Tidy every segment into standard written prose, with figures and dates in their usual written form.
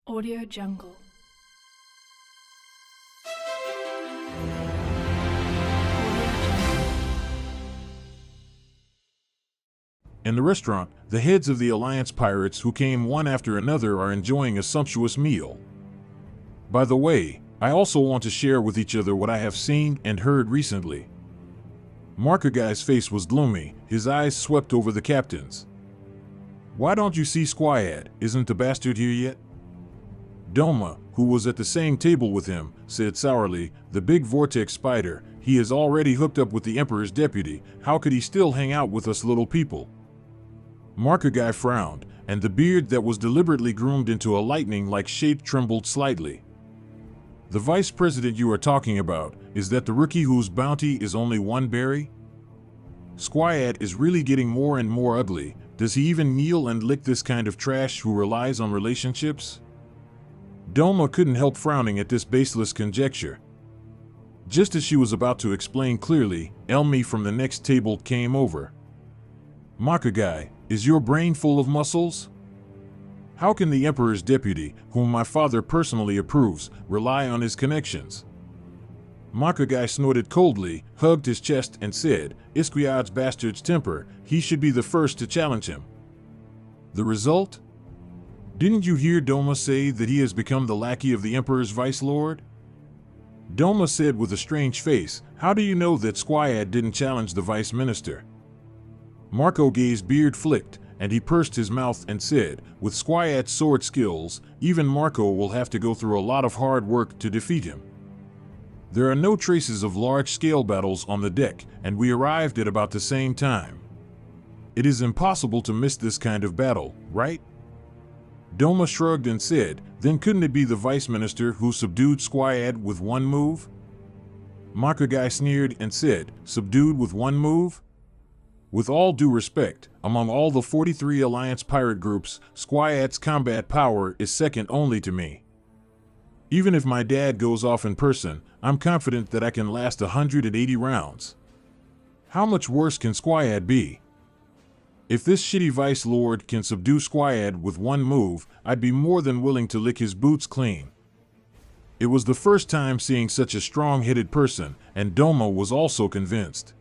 Audio Jungle. In the restaurant, the heads of the Alliance pirates who came one after another are enjoying a sumptuous meal. By the way, I also want to share with each other what I have seen and heard recently. Markaguy's face was gloomy, his eyes swept over the captains. Why don't you see Squad? Isn't the bastard here yet? Doma, who was at the same table with him, said sourly, the big vortex spider, he is already hooked up with the Emperor's deputy, how could he still hang out with us little people? Markaguy frowned, and the beard that was deliberately groomed into a lightning-like shape trembled slightly. The vice president you are talking about, is that the rookie whose bounty is only one berry? Squad is really getting more and more ugly. Does he even kneel and lick this kind of trash who relies on relationships? Doma couldn't help frowning at this baseless conjecture. Just as she was about to explain clearly, Elmi from the next table came over. Markaguy, is your brain full of muscles? How can the Emperor's deputy, whom my father personally approves, rely on his connections? Markaguy snorted coldly, hugged his chest and said, Isquiad's bastard's temper, he should be the first to challenge him. The result? Didn't you hear Doma say that he has become the lackey of the Emperor's vice-lord? Doma said with a strange face, how do you know that Squad didn't challenge the vice-minister? Markaguy's beard flicked, and he pursed his mouth and said, with Squad's sword skills, even Marco will have to go through a lot of hard work to defeat him. There are no traces of large-scale battles on the deck, and we arrived at about the same time. It is impossible to miss this kind of battle, right? Doma shrugged and said, then couldn't it be the vice minister who subdued Squad with one move? Markaguy sneered and said, subdued with one move? With all due respect, among all the 43 Alliance pirate groups, Squad's combat power is second only to me. Even if my dad goes off in person, I'm confident that I can last 180 rounds. How much worse can Squad be? If this shitty vice lord can subdue Squad with one move, I'd be more than willing to lick his boots clean. It was the first time seeing such a strong-headed person, and Doma was also convinced.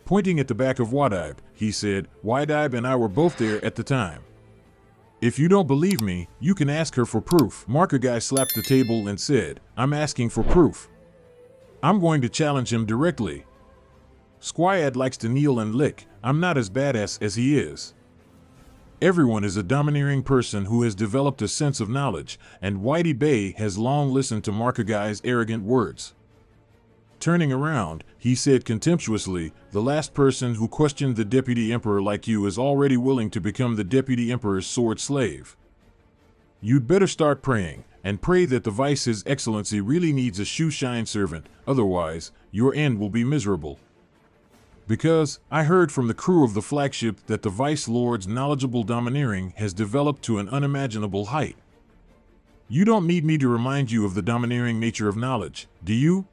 Pointing at the back of Whitebeard, he said, Whitebeard and I were both there at the time. If you don't believe me, you can ask her for proof. Markaguy slapped the table and said, I'm asking for proof. I'm going to challenge him directly. Squad likes to kneel and lick, I'm not as badass as he is. Everyone is a domineering person who has developed a sense of knowledge, and Whitey Bay has long listened to Markaguy's arrogant words. Turning around, he said contemptuously, the last person who questioned the deputy emperor like you is already willing to become the deputy emperor's sword slave. You'd better start praying, and pray that the vice his excellency really needs a shoe-shine servant, otherwise, your end will be miserable. Because, I heard from the crew of the flagship that the vice lord's knowledgeable domineering has developed to an unimaginable height. You don't need me to remind you of the domineering nature of knowledge, do you?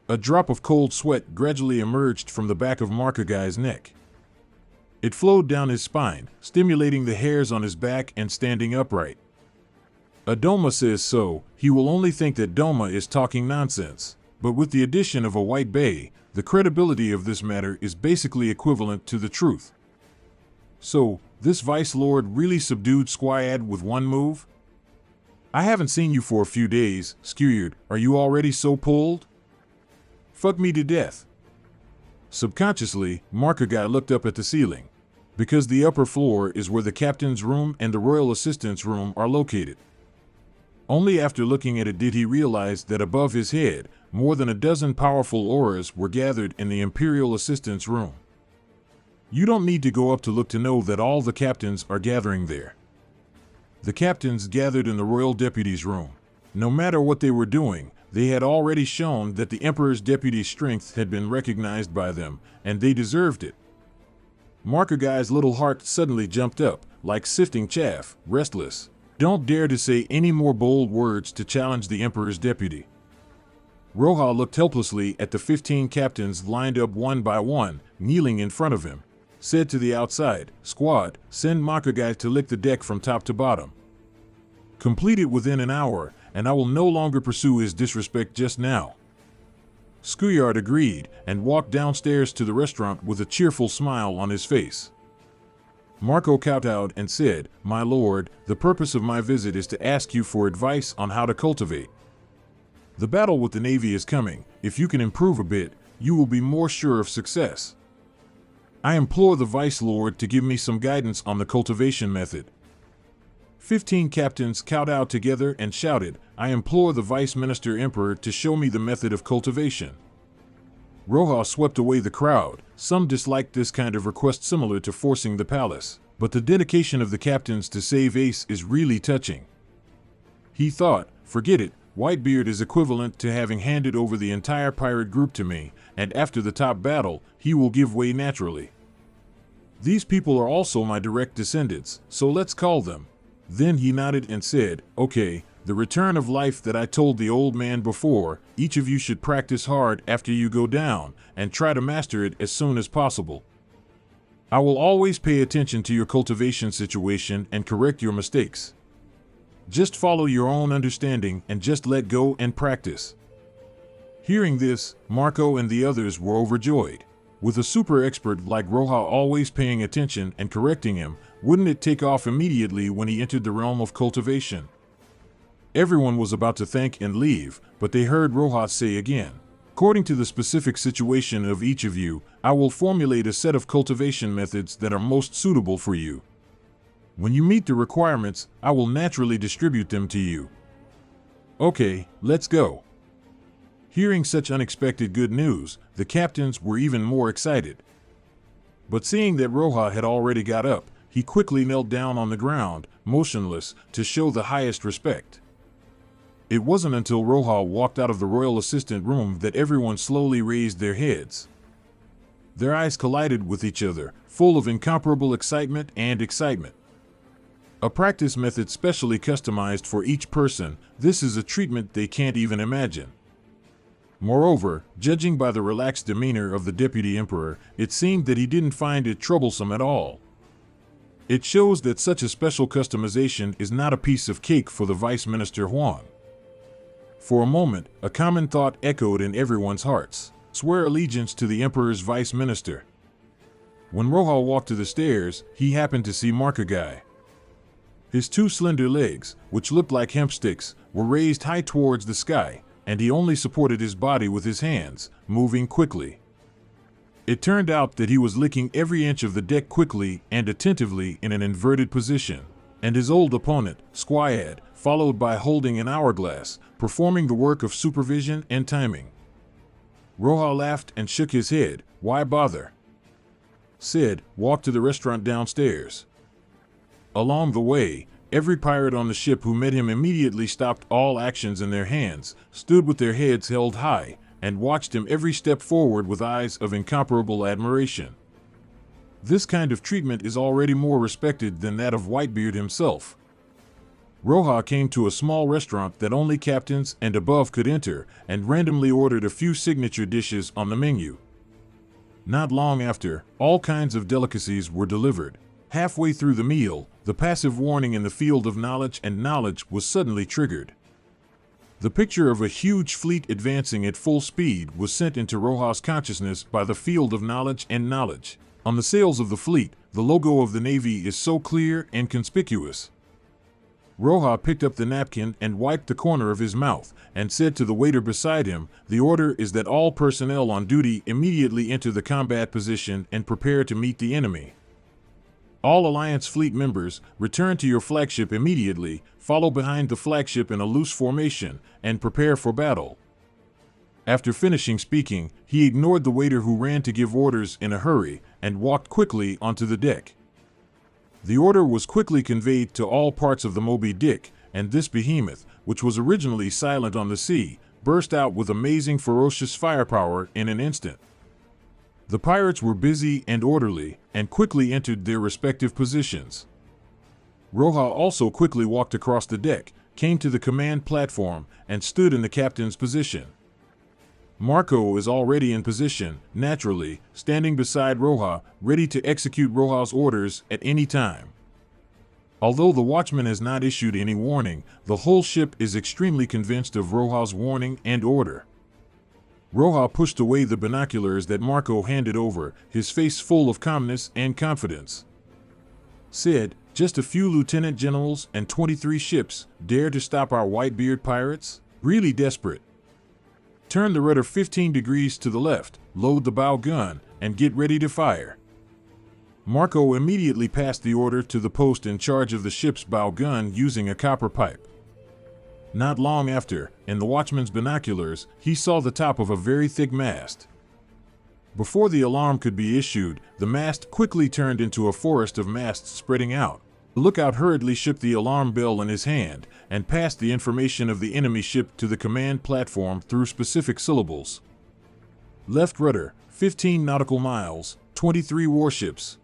A drop of cold sweat gradually emerged from the back of Markaguy's neck. It flowed down his spine, stimulating the hairs on his back and standing upright. Doma says so, he will only think that Doma is talking nonsense, but with the addition of a white bay, the credibility of this matter is basically equivalent to the truth. So, this vice lord really subdued Squad with one move? I haven't seen you for a few days, Squad, are you already so pulled? Fuck me to death. Subconsciously, Markaguy looked up at the ceiling, because the upper floor is where the captain's room and the royal assistant's room are located. Only after looking at it did he realize that above his head, more than a dozen powerful auras were gathered in the imperial assistant's room. You don't need to go up to look to know that all the captains are gathering there. The captains gathered in the royal deputy's room. No matter what they were doing, they had already shown that the Emperor's deputy's strength had been recognized by them, and they deserved it. Markaguy's little heart suddenly jumped up, like sifting chaff, restless. Don't dare to say any more bold words to challenge the Emperor's deputy. Roja looked helplessly at the 15 captains lined up one by one, kneeling in front of him. Said to the outside, Squad, send Markaguy to lick the deck from top to bottom. Complete it within an hour, and I will no longer pursue his disrespect just now." Skuyard agreed and walked downstairs to the restaurant with a cheerful smile on his face. Marco kowtowed and said, "My lord, the purpose of my visit is to ask you for advice on how to cultivate. The battle with the Navy is coming. If you can improve a bit, you will be more sure of success. I implore the Vice Lord to give me some guidance on the cultivation method." 15 captains kowtowed together and shouted, "I implore the Vice Minister Emperor to show me the method of cultivation." Roja swept away the crowd. Some disliked this kind of request, similar to forcing the palace, but the dedication of the captains to save Ace is really touching. He thought, "Forget it, Whitebeard is equivalent to having handed over the entire pirate group to me, and after the top battle, he will give way naturally. These people are also my direct descendants, so let's call them." Then he nodded and said, "Okay, the return of life that I told the old man before, each of you should practice hard after you go down, and try to master it as soon as possible. I will always pay attention to your cultivation situation and correct your mistakes. Just follow your own understanding and just let go and practice." Hearing this, Marco and the others were overjoyed. With a super expert like Roja always paying attention and correcting him, wouldn't it take off immediately when he entered the realm of cultivation? Everyone was about to thank and leave, but they heard Roja say again, "According to the specific situation of each of you, I will formulate a set of cultivation methods that are most suitable for you. When you meet the requirements, I will naturally distribute them to you. Okay, let's go." Hearing such unexpected good news, the captains were even more excited. But seeing that Roja had already got up, he quickly knelt down on the ground, motionless, to show the highest respect. It wasn't until Roja walked out of the royal assistant room that everyone slowly raised their heads. Their eyes collided with each other, full of incomparable excitement and excitement. A practice method specially customized for each person, this is a treatment they can't even imagine. Moreover, judging by the relaxed demeanor of the deputy emperor, it seemed that he didn't find it troublesome at all. It shows that such a special customization is not a piece of cake for the Vice Minister Huang. For a moment, a common thought echoed in everyone's hearts: swear allegiance to the Emperor's Vice Minister. When Roja walked to the stairs, he happened to see Markagai. His 2 slender legs, which looked like hemp sticks, were raised high towards the sky, and he only supported his body with his hands, moving quickly. It turned out that he was licking every inch of the deck quickly and attentively in an inverted position, and his old opponent, Squayad, followed by holding an hourglass, performing the work of supervision and timing. Roja laughed and shook his head. "Why bother?" Sid walked to the restaurant downstairs. Along the way, every pirate on the ship who met him immediately stopped all actions in their hands, stood with their heads held high, and watched him every step forward with eyes of incomparable admiration. This kind of treatment is already more respected than that of Whitebeard himself. Roja came to a small restaurant that only captains and above could enter, and randomly ordered a few signature dishes on the menu. Not long after, all kinds of delicacies were delivered. Halfway through the meal, the passive warning in the field of knowledge and knowledge was suddenly triggered. The picture of a huge fleet advancing at full speed was sent into Roja's consciousness by the field of knowledge and knowledge. On the sails of the fleet, the logo of the Navy is so clear and conspicuous. Roja picked up the napkin and wiped the corner of his mouth, and said to the waiter beside him, "The order is that all personnel on duty immediately enter the combat position and prepare to meet the enemy. All Alliance fleet members, return to your flagship immediately, follow behind the flagship in a loose formation, and prepare for battle." After finishing speaking, he ignored the waiter who ran to give orders in a hurry, and walked quickly onto the deck. The order was quickly conveyed to all parts of the Moby Dick, and this behemoth, which was originally silent on the sea, burst out with amazing ferocious firepower in an instant. The pirates were busy and orderly, and quickly entered their respective positions. Roja also quickly walked across the deck, came to the command platform, and stood in the captain's position. Marco is already in position, naturally, standing beside Roja, ready to execute Roja's orders at any time. Although the watchman has not issued any warning, the whole ship is extremely convinced of Roja's warning and order. Roja pushed away the binoculars that Marco handed over, his face full of calmness and confidence. Said, "Just a few lieutenant generals and 23 ships dare to stop our Whitebeard pirates? Really desperate. Turn the rudder 15 degrees to the left, load the bow gun, and get ready to fire." Marco immediately passed the order to the post in charge of the ship's bow gun using a copper pipe. Not long after, in the watchman's binoculars, he saw the top of a very thick mast. Before the alarm could be issued, the mast quickly turned into a forest of masts spreading out. The lookout hurriedly shook the alarm bell in his hand and passed the information of the enemy ship to the command platform through specific syllables. Left rudder, 15 nautical miles, 23 warships.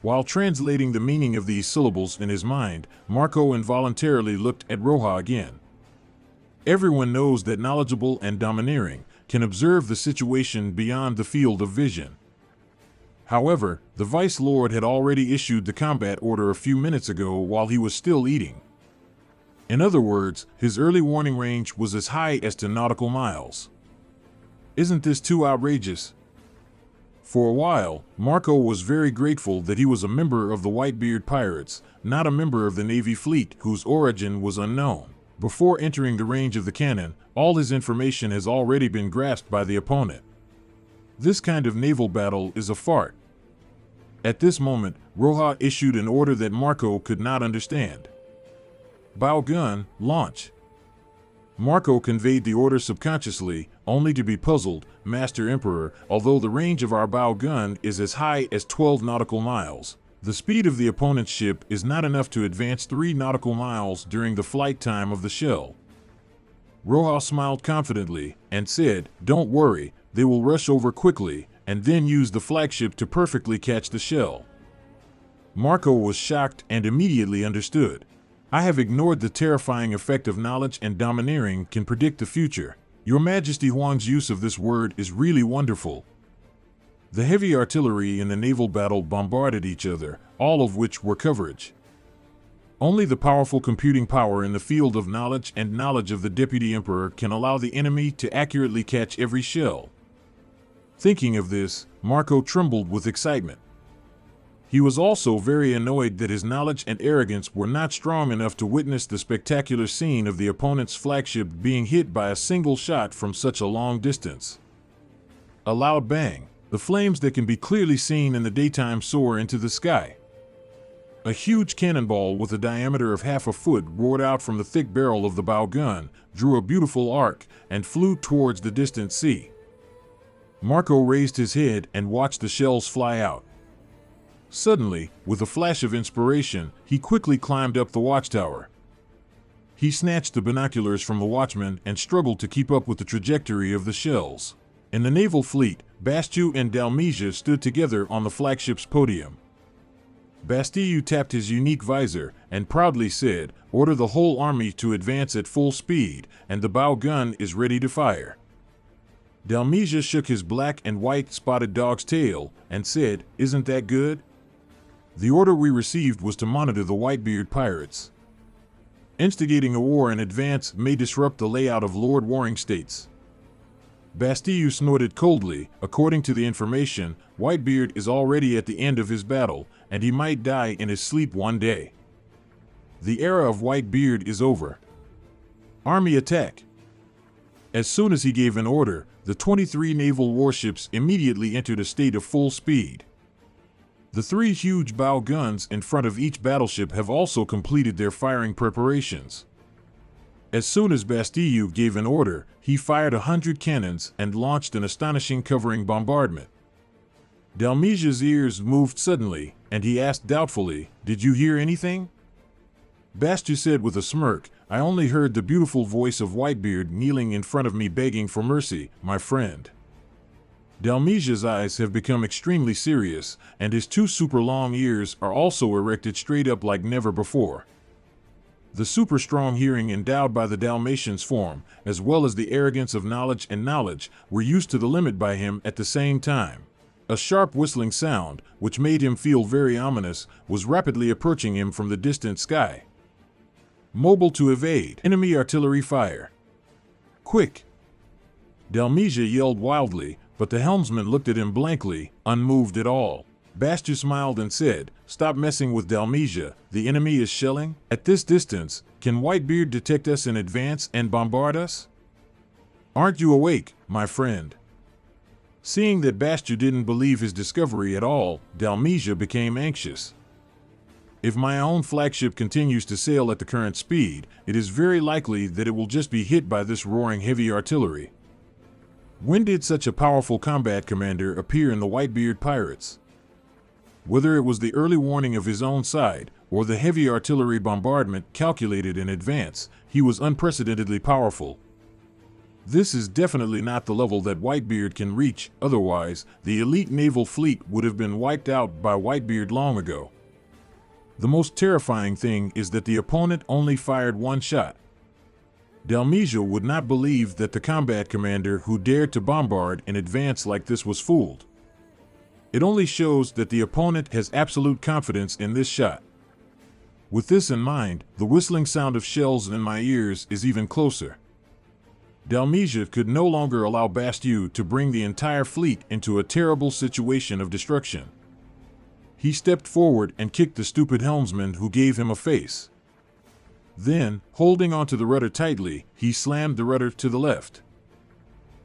While translating the meaning of these syllables in his mind, Marco involuntarily looked at Roja again. Everyone knows that knowledgeable and domineering can observe the situation beyond the field of vision. However, the Vice Lord had already issued the combat order a few minutes ago while he was still eating. In other words, his early warning range was as high as 10 nautical miles. Isn't this too outrageous? For a while, Marco was very grateful that he was a member of the Whitebeard Pirates, not a member of the Navy fleet whose origin was unknown. Before entering the range of the cannon, all his information has already been grasped by the opponent. This kind of naval battle is a fart. At this moment, Roja issued an order that Marco could not understand. "Bow gun, launch." Marco conveyed the order subconsciously, only to be puzzled. "Master Emperor, although the range of our bow gun is as high as 12 nautical miles, the speed of the opponent's ship is not enough to advance 3 nautical miles during the flight time of the shell." Roja smiled confidently and said, "Don't worry, they will rush over quickly and then use the flagship to perfectly catch the shell." Marco was shocked and immediately understood. "I have ignored the terrifying effect of knowledge and domineering can predict the future. Your Majesty Huang's use of this word is really wonderful." The heavy artillery in the naval battle bombarded each other, all of which were coverage. Only the powerful computing power in the field of knowledge and knowledge of the Deputy Emperor can allow the enemy to accurately catch every shell. Thinking of this, Marco trembled with excitement. He was also very annoyed that his knowledge and arrogance were not strong enough to witness the spectacular scene of the opponent's flagship being hit by a single shot from such a long distance. A loud bang. The flames that can be clearly seen in the daytime soar into the sky. A huge cannonball with a diameter of half a foot roared out from the thick barrel of the bow gun, drew a beautiful arc, and flew towards the distant sea. Marco raised his head and watched the shells fly out. Suddenly, with a flash of inspiration, he quickly climbed up the watchtower. He snatched the binoculars from the watchman and struggled to keep up with the trajectory of the shells. In the naval fleet, Bastiu and Dalmesia stood together on the flagship's podium. Bastiu tapped his unique visor and proudly said, "Order the whole army to advance at full speed, and the bow gun is ready to fire." Dalmesia shook his black and white spotted dog's tail and said, "Isn't that good? The order we received was to monitor the Whitebeard Pirates. Instigating a war in advance may disrupt the layout of Lord Warring States." Bastiu snorted coldly. "According to the information, Whitebeard is already at the end of his battle, and he might die in his sleep one day. The era of Whitebeard is over. Army attack." As soon as he gave an order, the 23 naval warships immediately entered a state of full speed. The 3 huge bow guns in front of each battleship have also completed their firing preparations. As soon as Bastiu gave an order, he fired 100 cannons and launched an astonishing covering bombardment. Dalmesia's ears moved suddenly, and he asked doubtfully, "Did you hear anything?" Bastiu said with a smirk, "I only heard the beautiful voice of Whitebeard kneeling in front of me begging for mercy, my friend." Dalmesia's eyes have become extremely serious, and his 2 super long ears are also erected straight up like never before. The super strong hearing endowed by the Dalmatian's form, as well as the arrogance of knowledge and knowledge, were used to the limit by him at the same time. A sharp whistling sound, which made him feel very ominous, was rapidly approaching him from the distant sky. Mobile to evade enemy artillery fire. Quick! Dalmesia yelled wildly, but the helmsman looked at him blankly, unmoved at all. Bastu smiled and said, "Stop messing with Dalmesia, the enemy is shelling. At this distance, can Whitebeard detect us in advance and bombard us? Aren't you awake, my friend?" Seeing that Bastu didn't believe his discovery at all, Dalmesia became anxious. If my own flagship continues to sail at the current speed, it is very likely that it will just be hit by this roaring heavy artillery. When did such a powerful combat commander appear in the Whitebeard Pirates? Whether it was the early warning of his own side, or the heavy artillery bombardment calculated in advance, he was unprecedentedly powerful. This is definitely not the level that Whitebeard can reach, otherwise, the elite naval fleet would have been wiped out by Whitebeard long ago. The most terrifying thing is that the opponent only fired one shot. Dalmesia would not believe that the combat commander who dared to bombard in advance like this was fooled. It only shows that the opponent has absolute confidence in this shot. With this in mind, the whistling sound of shells in my ears is even closer. Dalmesia could no longer allow Bastu to bring the entire fleet into a terrible situation of destruction. He stepped forward and kicked the stupid helmsman who gave him a face. Then, holding onto the rudder tightly, he slammed the rudder to the left.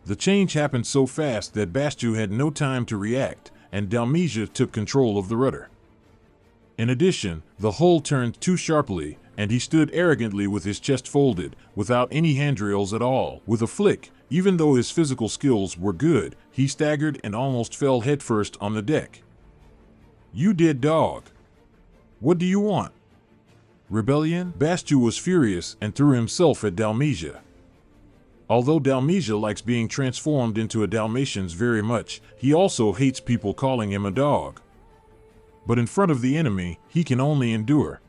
The change happened so fast that Bastu had no time to react, and Dalmesia took control of the rudder. In addition, the hull turned too sharply, and he stood arrogantly with his chest folded, without any handrails at all. With a flick, even though his physical skills were good, he staggered and almost fell headfirst on the deck. "You dead dog! What do you want? Rebellion?" Bastu was furious and threw himself at Dalmesia. Although Dalmesia likes being transformed into a Dalmatian very much, he also hates people calling him a dog. But in front of the enemy, he can only endure.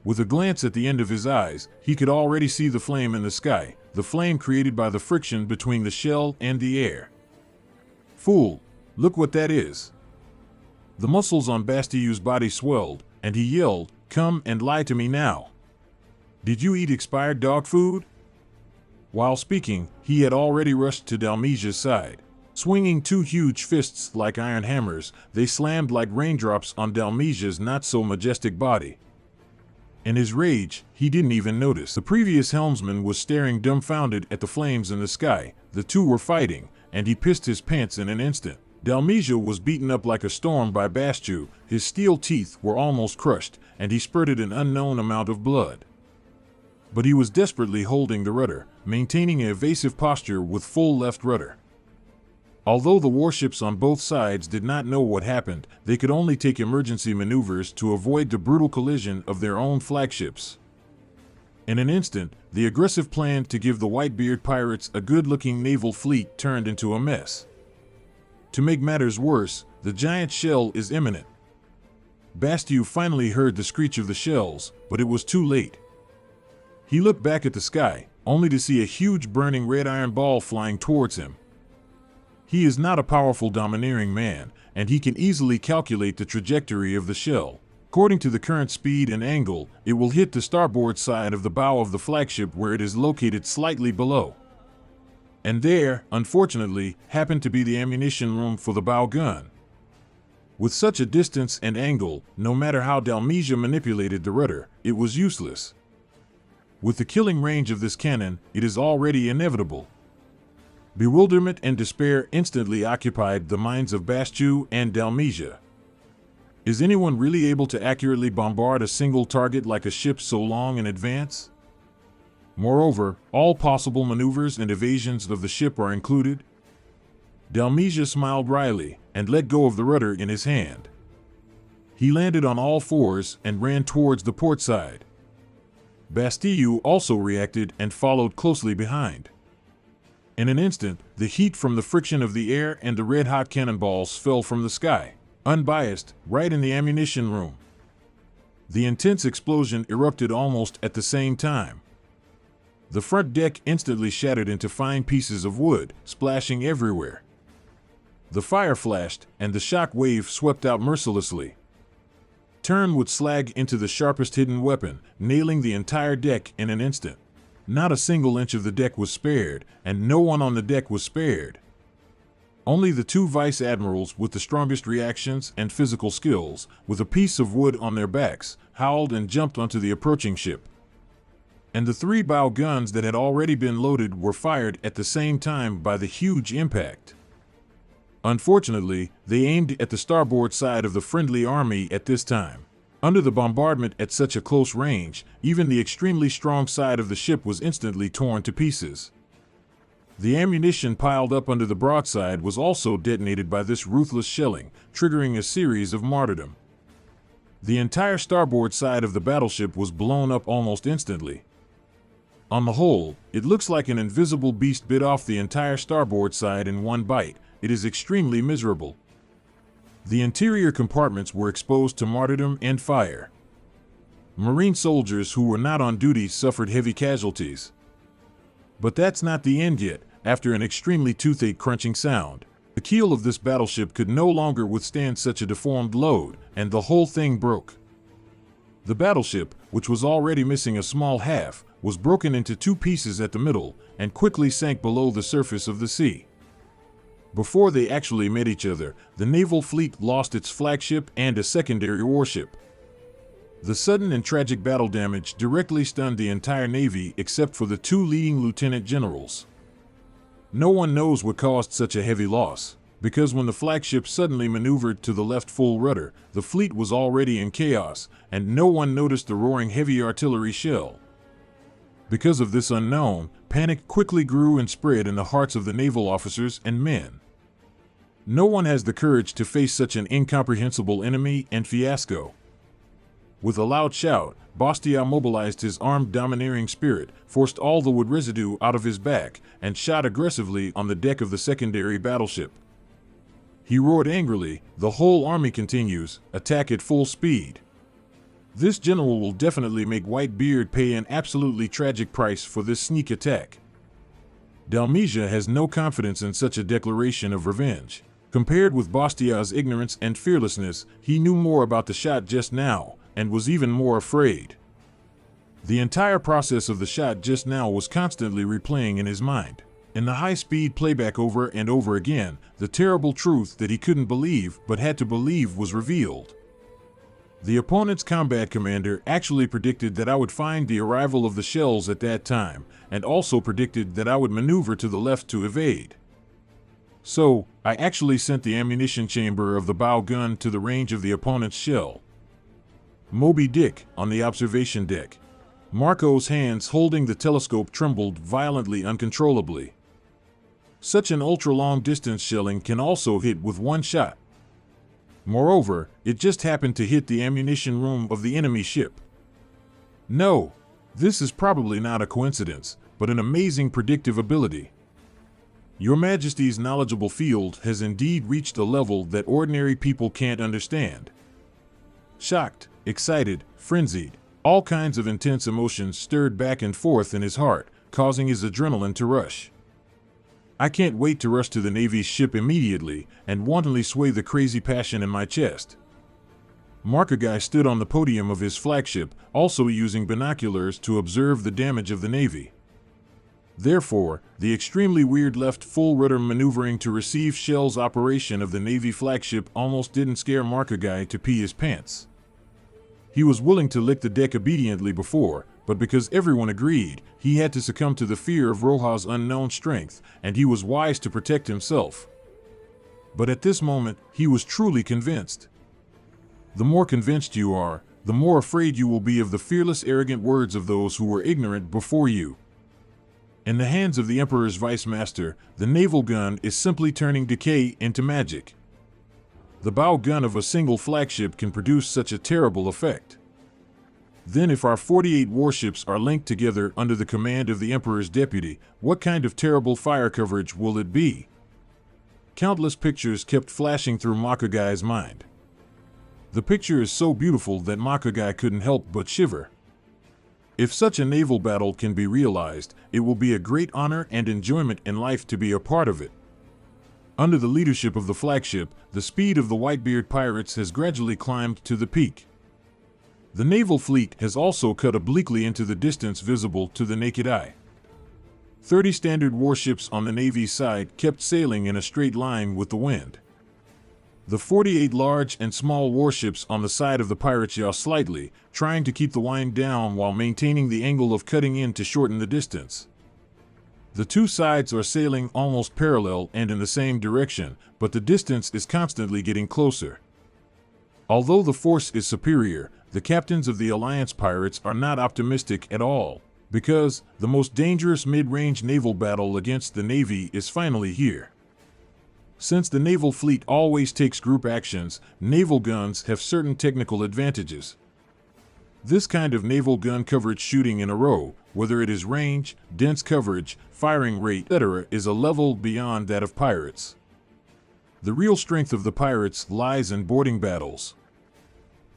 With a glance at the end of his eyes, he could already see the flame in the sky, the flame created by the friction between the shell and the air. "Fool, look what that is." The muscles on Bastu's body swelled, and he yelled, "Come and lie to me now. Did you eat expired dog food?" While speaking, he had already rushed to Dalmesia's side. Swinging two huge fists like iron hammers, they slammed like raindrops on Dalmesia's not-so-majestic body. In his rage, he didn't even notice. The previous helmsman was staring dumbfounded at the flames in the sky. The two were fighting, and he pissed his pants in an instant. Dalmesia was beaten up like a storm by Bastu, his steel teeth were almost crushed, and he spurted an unknown amount of blood. But he was desperately holding the rudder, maintaining an evasive posture with full left rudder. Although the warships on both sides did not know what happened, they could only take emergency maneuvers to avoid the brutal collision of their own flagships. In an instant, the aggressive plan to give the Whitebeard Pirates a good-looking naval fleet turned into a mess. To make matters worse, the giant shell is imminent. Bastu finally heard the screech of the shells, but it was too late. He looked back at the sky, only to see a huge burning red iron ball flying towards him. He is not a powerful domineering man, and he can easily calculate the trajectory of the shell. According to the current speed and angle, it will hit the starboard side of the bow of the flagship where it is located slightly below. And there, unfortunately, happened to be the ammunition room for the bow gun. With such a distance and angle, no matter how Dalmesia manipulated the rudder, it was useless. With the killing range of this cannon, it is already inevitable. Bewilderment and despair instantly occupied the minds of Bastu and Dalmesia. Is anyone really able to accurately bombard a single target like a ship so long in advance? Moreover, all possible maneuvers and evasions of the ship are included. Dalmesia smiled wryly and let go of the rudder in his hand. He landed on all fours and ran towards the port side. Bastu also reacted and followed closely behind. In an instant, the heat from the friction of the air and the red-hot cannonballs fell from the sky, unbiased, right in the ammunition room. The intense explosion erupted almost at the same time. The front deck instantly shattered into fine pieces of wood, splashing everywhere. The fire flashed, and the shock wave swept out mercilessly. Turn would slag into the sharpest hidden weapon, nailing the entire deck in an instant. Not a single inch of the deck was spared, and no one on the deck was spared. Only the two vice admirals with the strongest reactions and physical skills, with a piece of wood on their backs, howled and jumped onto the approaching ship. And the three bow guns that had already been loaded were fired at the same time by the huge impact. Unfortunately, they aimed at the starboard side of the friendly army at this time. Under the bombardment at such a close range, even the extremely strong side of the ship was instantly torn to pieces. The ammunition piled up under the broadside was also detonated by this ruthless shelling, triggering a series of martyrdom. The entire starboard side of the battleship was blown up almost instantly. On the whole, it looks like an invisible beast bit off the entire starboard side in one bite. It is extremely miserable. The interior compartments were exposed to martyrdom and fire. Marine soldiers who were not on duty suffered heavy casualties. But that's not the end yet. After an extremely toothache crunching sound, the keel of this battleship could no longer withstand such a deformed load, and the whole thing broke. The battleship, which was already missing a small half, was broken into two pieces at the middle, and quickly sank below the surface of the sea. Before they actually met each other, the naval fleet lost its flagship and a secondary warship. The sudden and tragic battle damage directly stunned the entire Navy except for the two leading lieutenant generals. No one knows what caused such a heavy loss, because when the flagship suddenly maneuvered to the left full rudder, the fleet was already in chaos, and no one noticed the roaring heavy artillery shell. Because of this unknown, panic quickly grew and spread in the hearts of the naval officers and men. No one has the courage to face such an incomprehensible enemy and fiasco. With a loud shout, Bastia mobilized his armed domineering spirit, forced all the wood residue out of his back, and shot aggressively on the deck of the secondary battleship. He roared angrily, "The whole army continues, attack at full speed." This general will definitely make Whitebeard pay an absolutely tragic price for this sneak attack. Dalmesia has no confidence in such a declaration of revenge. Compared with Bastia's ignorance and fearlessness, he knew more about the shot just now, and was even more afraid. The entire process of the shot just now was constantly replaying in his mind. In the high-speed playback over and over again, the terrible truth that he couldn't believe but had to believe was revealed. The opponent's combat commander actually predicted that I would find the arrival of the shells at that time, and also predicted that I would maneuver to the left to evade. So, I actually sent the ammunition chamber of the bow gun to the range of the opponent's shell. Moby Dick, on the observation deck. Marco's hands holding the telescope trembled violently, uncontrollably. Such an ultra-long distance shelling can also hit with one shot. Moreover, it just happened to hit the ammunition room of the enemy ship. No, this is probably not a coincidence, but an amazing predictive ability. Your Majesty's knowledgeable field has indeed reached a level that ordinary people can't understand. Shocked, excited, frenzied, all kinds of intense emotions stirred back and forth in his heart, causing his adrenaline to rush. I can't wait to rush to the Navy's ship immediately and wantonly sway the crazy passion in my chest. Markagai stood on the podium of his flagship, also using binoculars to observe the damage of the Navy. Therefore, the extremely weird left full rudder maneuvering to receive shells operation of the Navy flagship almost didn't scare Markagai to pee his pants. He was willing to lick the deck obediently before, but because everyone agreed, he had to succumb to the fear of Roja's unknown strength, and he was wise to protect himself. But at this moment, he was truly convinced. The more convinced you are, the more afraid you will be of the fearless, arrogant words of those who were ignorant before you. In the hands of the Emperor's Vice Master, the naval gun is simply turning decay into magic. The bow gun of a single flagship can produce such a terrible effect. Then if our 48 warships are linked together under the command of the Emperor's deputy, what kind of terrible fire coverage will it be? Countless pictures kept flashing through Makagai's mind. The picture is so beautiful that Makagai couldn't help but shiver. If such a naval battle can be realized, it will be a great honor and enjoyment in life to be a part of it. Under the leadership of the flagship, the speed of the Whitebeard Pirates has gradually climbed to the peak. The naval fleet has also cut obliquely into the distance visible to the naked eye. 30 standard warships on the Navy's side kept sailing in a straight line with the wind. The 48 large and small warships on the side of the pirates yaw slightly, trying to keep the wind down while maintaining the angle of cutting in to shorten the distance. The two sides are sailing almost parallel and in the same direction, but the distance is constantly getting closer. Although the force is superior, the captains of the Alliance pirates are not optimistic at all, because the most dangerous mid-range naval battle against the Navy is finally here. Since the naval fleet always takes group actions, naval guns have certain technical advantages. This kind of naval gun coverage shooting in a row, whether it is range, dense coverage, firing rate, etc., is a level beyond that of pirates. The real strength of the pirates lies in boarding battles.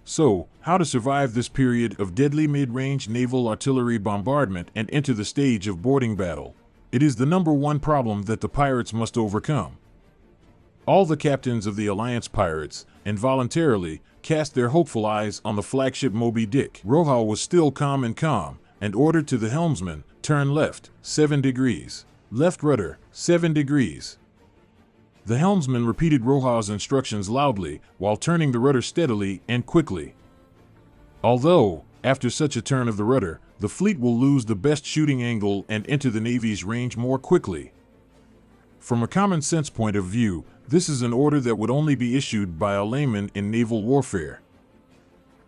So, how to survive this period of deadly mid-range naval artillery bombardment and enter the stage of boarding battle? It is the number one problem that the pirates must overcome. All the captains of the Alliance pirates, involuntarily, cast their hopeful eyes on the flagship Moby Dick. Roja was still calm, and ordered to the helmsman, "Turn left, 7 degrees. Left rudder, 7 degrees." The helmsman repeated Roja's instructions loudly, while turning the rudder steadily and quickly. Although, after such a turn of the rudder, the fleet will lose the best shooting angle and enter the Navy's range more quickly. From a common sense point of view, this is an order that would only be issued by a layman in naval warfare.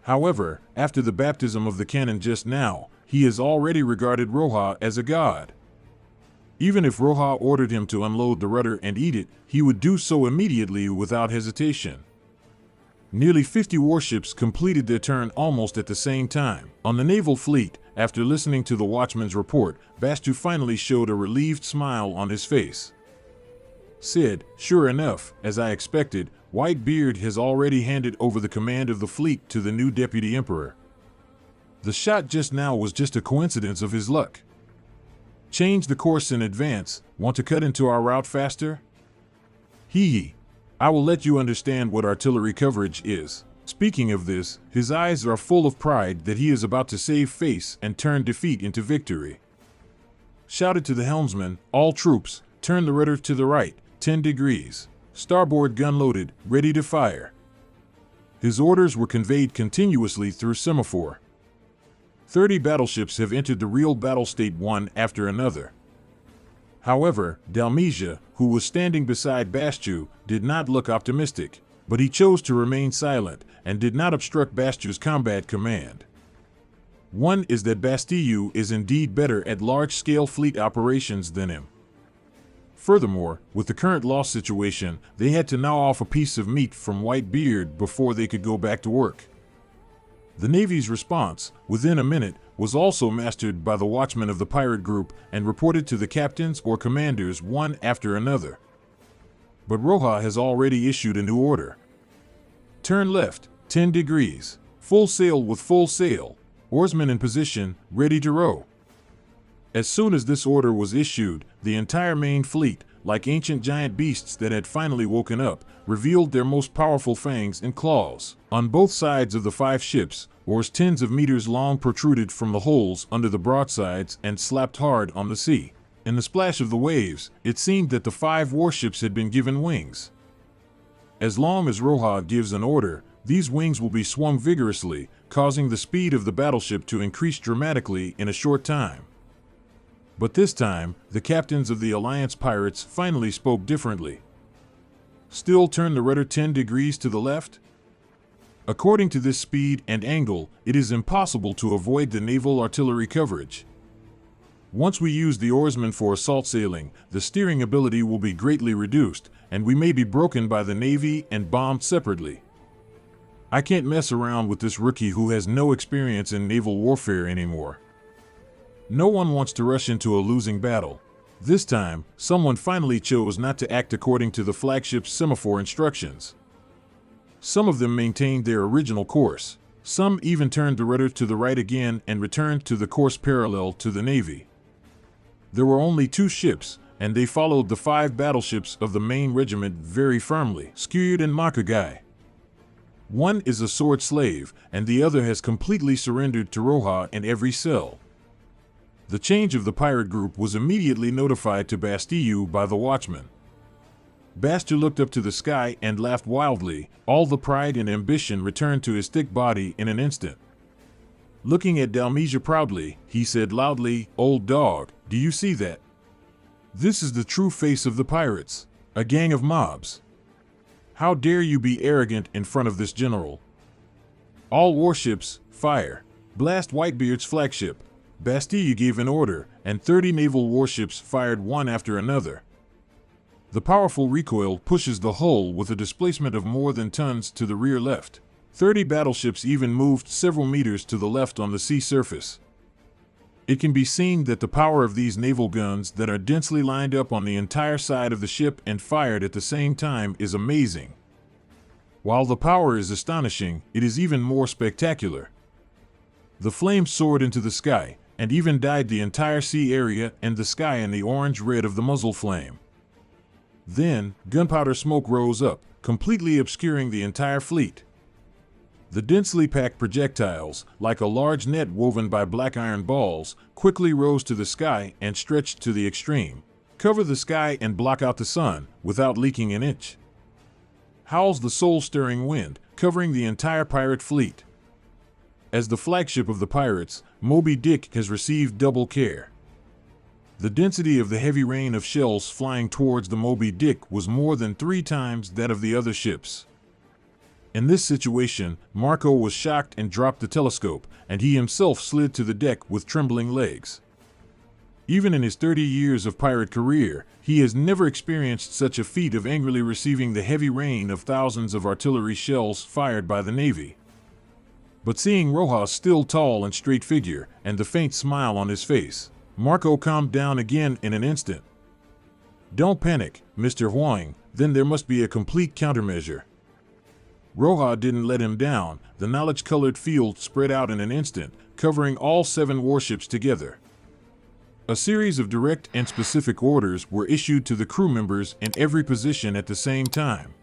However, after the baptism of the cannon just now, he has already regarded Roja as a god. Even if Roja ordered him to unload the rudder and eat it, he would do so immediately without hesitation. Nearly 50 warships completed their turn almost at the same time. On the naval fleet, after listening to the watchman's report, Bastu finally showed a relieved smile on his face. Said, "Sure enough, as I expected, Whitebeard has already handed over the command of the fleet to the new deputy emperor. The shot just now was just a coincidence of his luck. Change the course in advance. Want to cut into our route faster? Hee. I will let you understand what artillery coverage is." Speaking of this, his eyes are full of pride that he is about to save face and turn defeat into victory. Shouted to the helmsman, "All troops, turn the rudder to the right, 10 degrees. Starboard gun loaded, ready to fire." His orders were conveyed continuously through semaphore. 30 battleships have entered the real battle state one after another. However, Dalmesia, who was standing beside Bastu, did not look optimistic, but he chose to remain silent and did not obstruct Bastu's combat command. One is that Bastiu is indeed better at large-scale fleet operations than him. Furthermore, with the current loss situation, they had to gnaw off a piece of meat from Whitebeard before they could go back to work. The Navy's response, within a minute, was also mastered by the watchmen of the pirate group and reported to the captains or commanders one after another. But Roja has already issued a new order. "Turn left, 10 degrees. Full sail with full sail. Oarsmen in position, ready to row." As soon as this order was issued, the entire main fleet, like ancient giant beasts that had finally woken up, revealed their most powerful fangs and claws. On both sides of the 5 ships, oars tens of meters long protruded from the holes under the broadsides and slapped hard on the sea. In the splash of the waves, it seemed that the 5 warships had been given wings. As long as Roja gives an order, these wings will be swung vigorously, causing the speed of the battleship to increase dramatically in a short time. But this time, the captains of the Alliance pirates finally spoke differently. "Still turn the rudder 10 degrees to the left?" According to this speed and angle, it is impossible to avoid the naval artillery coverage. Once we use the oarsmen for assault sailing, the steering ability will be greatly reduced, and we may be broken by the Navy and bombed separately. I can't mess around with this rookie who has no experience in naval warfare anymore. No one wants to rush into a losing battle. This time, someone finally chose not to act according to the flagship's semaphore instructions. Some of them maintained their original course. Some even turned the rudder to the right again and returned to the course parallel to the Navy. There were only 2 ships, and they followed the 5 battleships of the main regiment very firmly, Skewed and Makagai. One is a sword slave, and the other has completely surrendered to Roja in every cell. The change of the pirate group was immediately notified to Bastille by the watchman. Bastille looked up to the sky and laughed wildly. All the pride and ambition returned to his thick body in an instant. Looking at Dalmesia proudly, he said loudly, "Old dog, do you see that? This is the true face of the pirates, a gang of mobs. How dare you be arrogant in front of this general? All warships, fire! Blast Whitebeard's flagship." Bastille gave an order, and 30 naval warships fired one after another. The powerful recoil pushes the hull with a displacement of more than tons to the rear left. 30 battleships even moved several meters to the left on the sea surface. It can be seen that the power of these naval guns that are densely lined up on the entire side of the ship and fired at the same time is amazing. While the power is astonishing, it is even more spectacular. The flames soared into the sky, and even dyed the entire sea area and the sky in the orange-red of the muzzle flame. Then, gunpowder smoke rose up, completely obscuring the entire fleet. The densely packed projectiles, like a large net woven by black iron balls, quickly rose to the sky and stretched to the extreme. Cover the sky and block out the sun, without leaking an inch. Howls the soul-stirring wind, covering the entire pirate fleet. As the flagship of the pirates, Moby Dick has received double care. The density of the heavy rain of shells flying towards the Moby Dick was more than 3 times that of the other ships. In this situation, Marco was shocked and dropped the telescope, and he himself slid to the deck with trembling legs. Even in his 30 years of pirate career, he has never experienced such a feat of angrily receiving the heavy rain of thousands of artillery shells fired by the Navy. But seeing Roja's still tall and straight figure, and the faint smile on his face, Marco calmed down again in an instant. "Don't panic, Mr. Huang, then there must be a complete countermeasure." Roja didn't let him down. The knowledge-colored field spread out in an instant, covering all 7 warships together. A series of direct and specific orders were issued to the crew members in every position at the same time.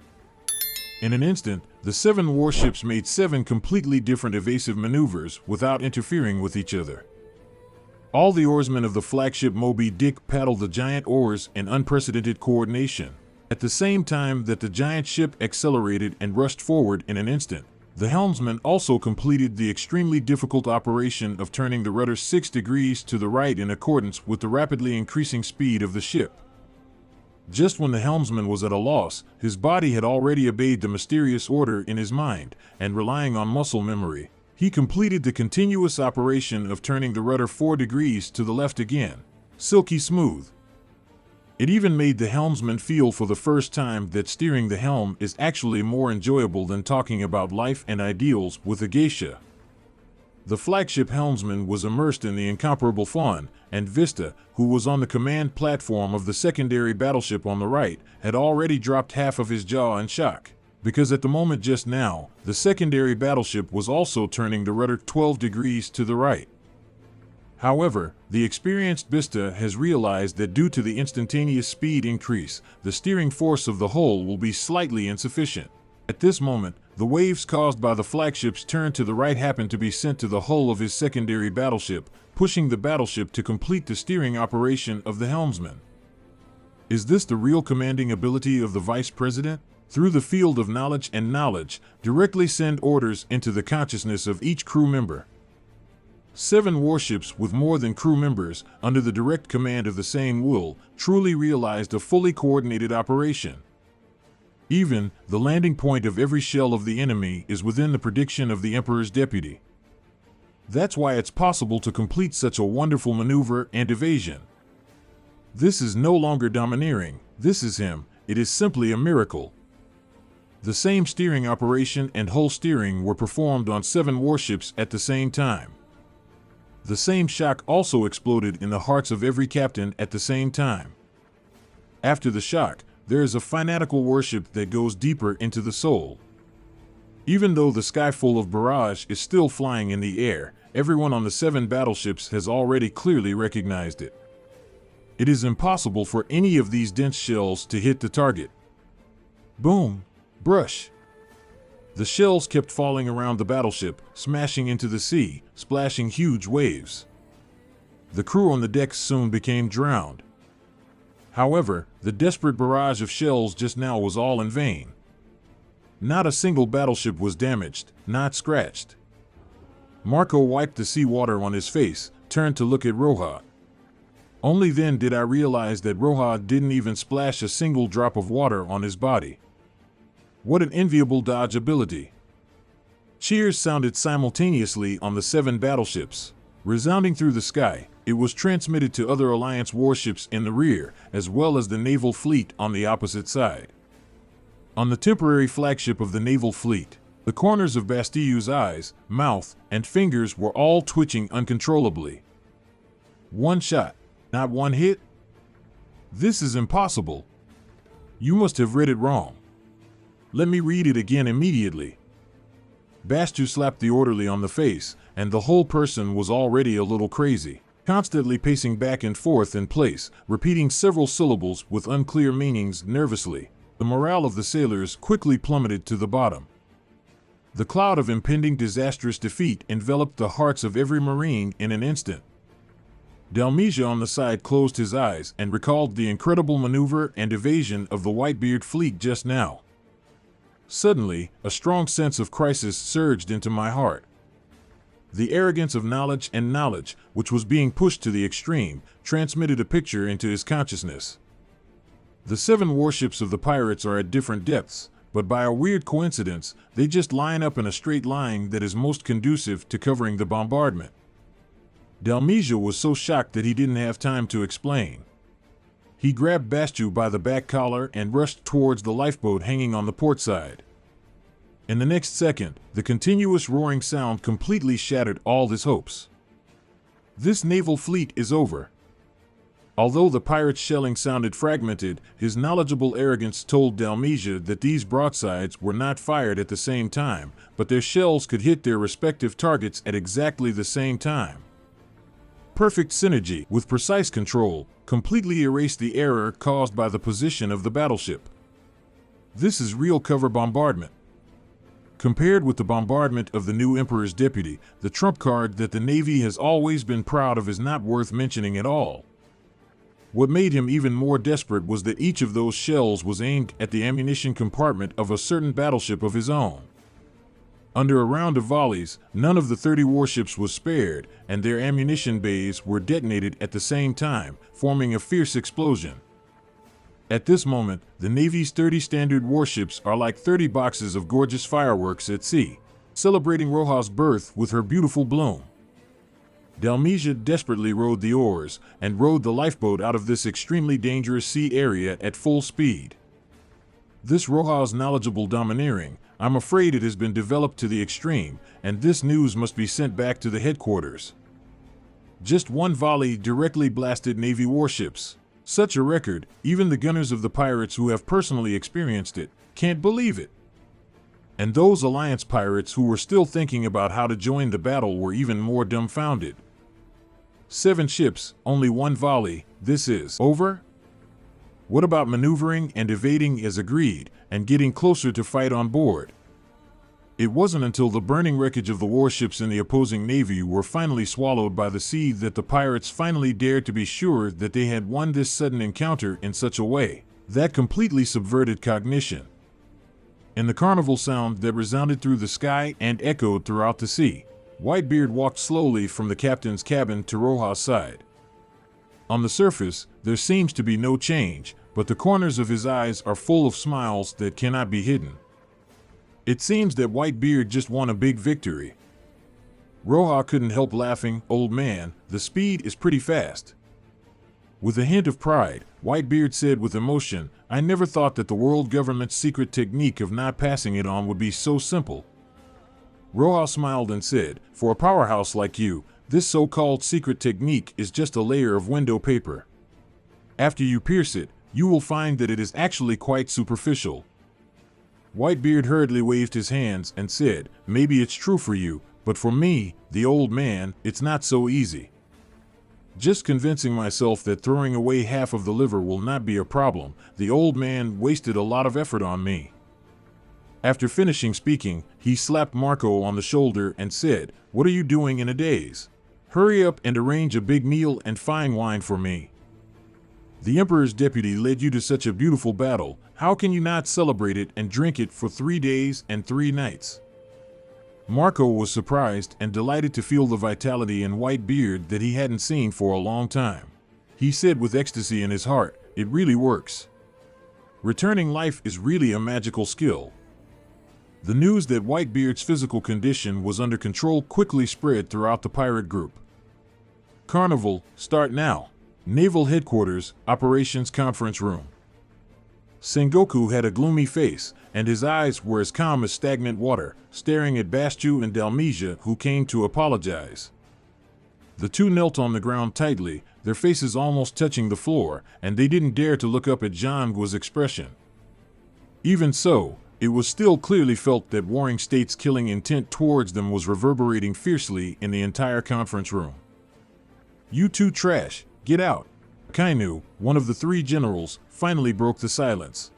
In an instant, the 7 warships made 7 completely different evasive maneuvers without interfering with each other. All the oarsmen of the flagship Moby Dick paddled the giant oars in unprecedented coordination. At the same time that the giant ship accelerated and rushed forward in an instant, the helmsman also completed the extremely difficult operation of turning the rudder 6 degrees to the right in accordance with the rapidly increasing speed of the ship. Just when the helmsman was at a loss, his body had already obeyed the mysterious order in his mind, and relying on muscle memory, he completed the continuous operation of turning the rudder 4 degrees to the left again, silky smooth. It even made the helmsman feel for the first time that steering the helm is actually more enjoyable than talking about life and ideals with a geisha. The flagship helmsman was immersed in the incomparable fun, and Vista, who was on the command platform of the secondary battleship on the right, had already dropped half of his jaw in shock, because at the moment just now, the secondary battleship was also turning the rudder 12 degrees to the right. However, the experienced Vista has realized that due to the instantaneous speed increase, the steering force of the hull will be slightly insufficient. At this moment, the waves caused by the flagship's turn to the right happened to be sent to the hull of his secondary battleship, pushing the battleship to complete the steering operation of the helmsman. Is this the real commanding ability of the vice president? Through the field of knowledge and knowledge, directly send orders into the consciousness of each crew member. 7 warships with more than crew members, under the direct command of the same will, truly realized a fully coordinated operation. Even, the landing point of every shell of the enemy is within the prediction of the Emperor's deputy. That's why it's possible to complete such a wonderful maneuver and evasion. This is no longer domineering, this is him, it is simply a miracle. The same steering operation and hull steering were performed on 7 warships at the same time. The same shock also exploded in the hearts of every captain at the same time. After the shock, there is a fanatical worship that goes deeper into the soul. Even though the sky full of barrage is still flying in the air, everyone on the 7 battleships has already clearly recognized it. It is impossible for any of these dense shells to hit the target. Boom! Brush! The shells kept falling around the battleship, smashing into the sea, splashing huge waves. The crew on the decks soon became drowned. However, the desperate barrage of shells just now was all in vain. Not a single battleship was damaged, not scratched. Marco wiped the seawater on his face, turned to look at Roja. Only then did I realize that Roja didn't even splash a single drop of water on his body. What an enviable dodge ability. Cheers sounded simultaneously on the 7 battleships. Resounding through the sky, it was transmitted to other Alliance warships in the rear, as well as the naval fleet on the opposite side. On the temporary flagship of the naval fleet, the corners of Bastille's eyes, mouth, and fingers were all twitching uncontrollably. One shot, not one hit? This is impossible. You must have read it wrong. Let me read it again immediately. Bastu slapped the orderly on the face, and the whole person was already a little crazy, constantly pacing back and forth in place, repeating several syllables with unclear meanings nervously. The morale of the sailors quickly plummeted to the bottom. The cloud of impending disastrous defeat enveloped the hearts of every Marine in an instant. Dalmesia on the side closed his eyes and recalled the incredible maneuver and evasion of the Whitebeard fleet just now. Suddenly, a strong sense of crisis surged into my heart. The arrogance of knowledge and knowledge, which was being pushed to the extreme, transmitted a picture into his consciousness. The 7 warships of the pirates are at different depths, but by a weird coincidence, they just line up in a straight line that is most conducive to covering the bombardment. Dalmesia was so shocked that he didn't have time to explain. He grabbed Bastu by the back collar and rushed towards the lifeboat hanging on the port side. In the next second, the continuous roaring sound completely shattered all his hopes. This naval fleet is over. Although the pirates' shelling sounded fragmented, his knowledgeable arrogance told Dalmesia that these broadsides were not fired at the same time, but their shells could hit their respective targets at exactly the same time. Perfect synergy, with precise control, completely erased the error caused by the position of the battleship. This is real cover bombardment. Compared with the bombardment of the new Emperor's deputy, the trump card that the Navy has always been proud of is not worth mentioning at all. What made him even more desperate was that each of those shells was aimed at the ammunition compartment of a certain battleship of his own. Under a round of volleys, none of the 30 warships was spared, and their ammunition bays were detonated at the same time, forming a fierce explosion. At this moment, the Navy's 30 standard warships are like 30 boxes of gorgeous fireworks at sea, celebrating Roja's birth with her beautiful bloom. Dalmesia desperately rowed the oars and rowed the lifeboat out of this extremely dangerous sea area at full speed. This Roja's knowledgeable domineering, I'm afraid it has been developed to the extreme, and this news must be sent back to the headquarters. Just one volley directly blasted Navy warships. Such a record, even the gunners of the pirates who have personally experienced it can't believe it. And those Alliance pirates who were still thinking about how to join the battle were even more dumbfounded. 7 ships, only one volley, this is over? What about maneuvering and evading as agreed, and getting closer to fight on board? It wasn't until the burning wreckage of the warships in the opposing navy were finally swallowed by the sea that the pirates finally dared to be sure that they had won this sudden encounter in such a way that completely subverted cognition. In the carnival sound that resounded through the sky and echoed throughout the sea, Whitebeard walked slowly from the captain's cabin to Roja's side. On the surface, there seems to be no change, but the corners of his eyes are full of smiles that cannot be hidden. It seems that Whitebeard just won a big victory. Roja couldn't help laughing. Old man, the speed is pretty fast. With a hint of pride, Whitebeard said with emotion, I never thought that the world government's secret technique of not passing it on would be so simple. Roja smiled and said, for a powerhouse like you, this so-called secret technique is just a layer of window paper. After you pierce it, you will find that it is actually quite superficial. Whitebeard hurriedly waved his hands and said, maybe it's true for you, but for me, the old man, it's not so easy. Just convincing myself that throwing away half of the liver will not be a problem, the old man wasted a lot of effort on me. After finishing speaking, he slapped Marco on the shoulder and said, "What are you doing in a daze? Hurry up and arrange a big meal and fine wine for me. The Emperor's deputy led you to such a beautiful battle. How can you not celebrate it and drink it for 3 days and 3 nights?" Marco was surprised and delighted to feel the vitality in Whitebeard that he hadn't seen for a long time. He said with ecstasy in his heart, "It really works. Returning life is really a magical skill." The news that Whitebeard's physical condition was under control quickly spread throughout the pirate group. Carnival, start now. Naval Headquarters, Operations Conference Room. Sengoku had a gloomy face, and his eyes were as calm as stagnant water, staring at Bastu and Dalmesia, who came to apologize. The two knelt on the ground tightly, their faces almost touching the floor, and they didn't dare to look up at Jangua's expression. Even so, it was still clearly felt that warring states' killing intent towards them was reverberating fiercely in the entire conference room. "You two trash, get out." Kainu, one of the 3 generals, finally broke the silence.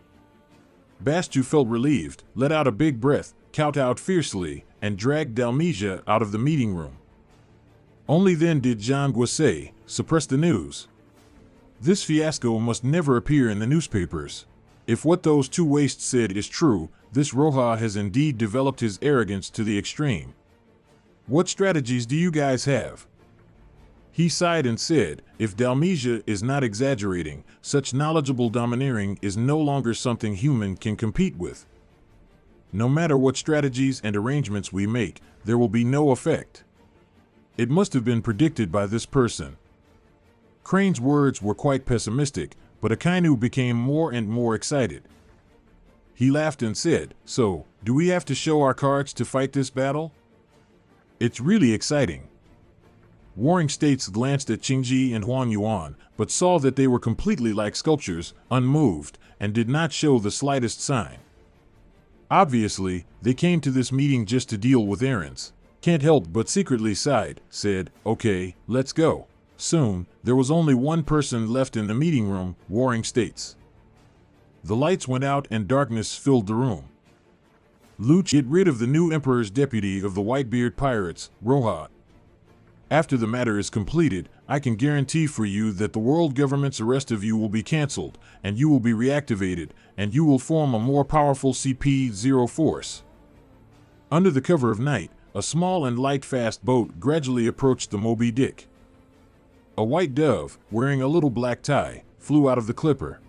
Bastu felt relieved, let out a big breath, kowtowed fiercely, and dragged Dalmesia out of the meeting room. Only then did Jangua say, "Suppress the news. This fiasco must never appear in the newspapers. If what those 2 wastes said is true, this Roja has indeed developed his arrogance to the extreme. What strategies do you guys have?" He sighed and said, "If Dalmesia is not exaggerating, such knowledgeable domineering is no longer something human can compete with. No matter what strategies and arrangements we make, there will be no effect. It must have been predicted by this person." Crane's words were quite pessimistic, but Akainu became more and more excited. He laughed and said, "So, do we have to show our cards to fight this battle? It's really exciting." Warring states glanced at Qingji and Huang Yuan, but saw that they were completely like sculptures, unmoved, and did not show the slightest sign. Obviously, they came to this meeting just to deal with errands. Can't help but secretly sighed, said, "Okay, let's go." Soon, there was only one person left in the meeting room, warring states. The lights went out and darkness filled the room. Luch, get rid of the new Emperor's deputy of the Whitebeard Pirates, Roja. After the matter is completed, I can guarantee for you that the world government's arrest of you will be cancelled, and you will be reactivated, and you will form a more powerful CP-0 force. Under the cover of night, a small and light fast boat gradually approached the Moby Dick. A white dove, wearing a little black tie, flew out of the clipper.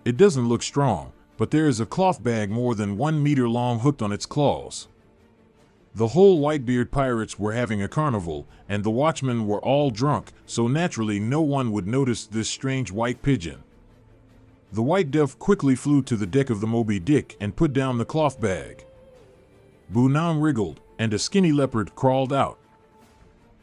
It doesn't look strong, but there is a cloth bag more than 1 meter long hooked on its claws. The whole Whitebeard Pirates were having a carnival, and the watchmen were all drunk, so naturally no one would notice this strange white pigeon. The white dove quickly flew to the deck of the Moby Dick and put down the cloth bag. Bunam wriggled, and a skinny leopard crawled out.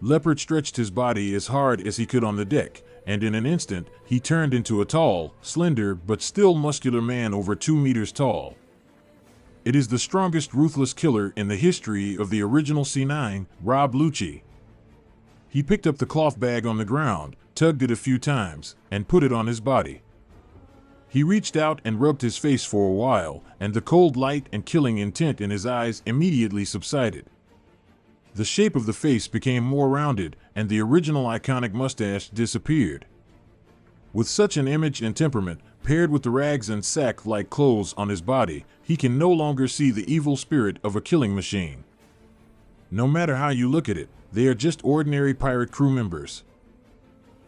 Leopard stretched his body as hard as he could on the deck, and in an instant, he turned into a tall, slender, but still muscular man over 2 meters tall. It is the strongest ruthless killer in the history of the original C9, Rob Lucci. He picked up the cloth bag on the ground, tugged it a few times, and put it on his body. He reached out and rubbed his face for a while, and the cold light and killing intent in his eyes immediately subsided. The shape of the face became more rounded, and the original iconic mustache disappeared. With such an image and temperament, paired with the rags and sack-like clothes on his body, he can no longer see the evil spirit of a killing machine. No matter how you look at it, they are just ordinary pirate crew members.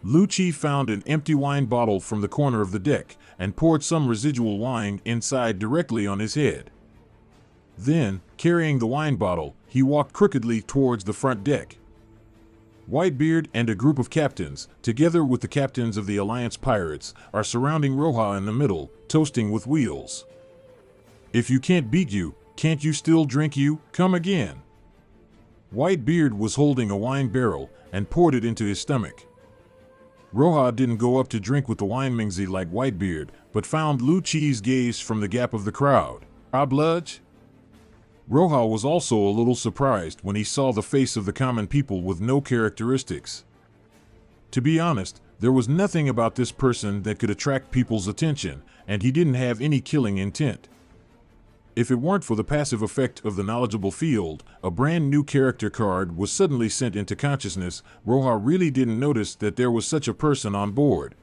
Lucci found an empty wine bottle from the corner of the deck and poured some residual wine inside directly on his head. Then, carrying the wine bottle, he walked crookedly towards the front deck. Whitebeard and a group of captains, together with the captains of the Alliance Pirates, are surrounding Roja in the middle, toasting with wheels. "If you can't beat you, can't you still drink you? Come again." Whitebeard was holding a wine barrel and poured it into his stomach. Roja didn't go up to drink with the wine mingzi like Whitebeard, but found Lucci's gaze from the gap of the crowd. "Obludge?" Roja was also a little surprised when he saw the face of the common people with no characteristics. To be honest, there was nothing about this person that could attract people's attention, and he didn't have any killing intent. If it weren't for the passive effect of the knowledgeable field, a brand new character card was suddenly sent into consciousness. Roja really didn't notice that there was such a person on board.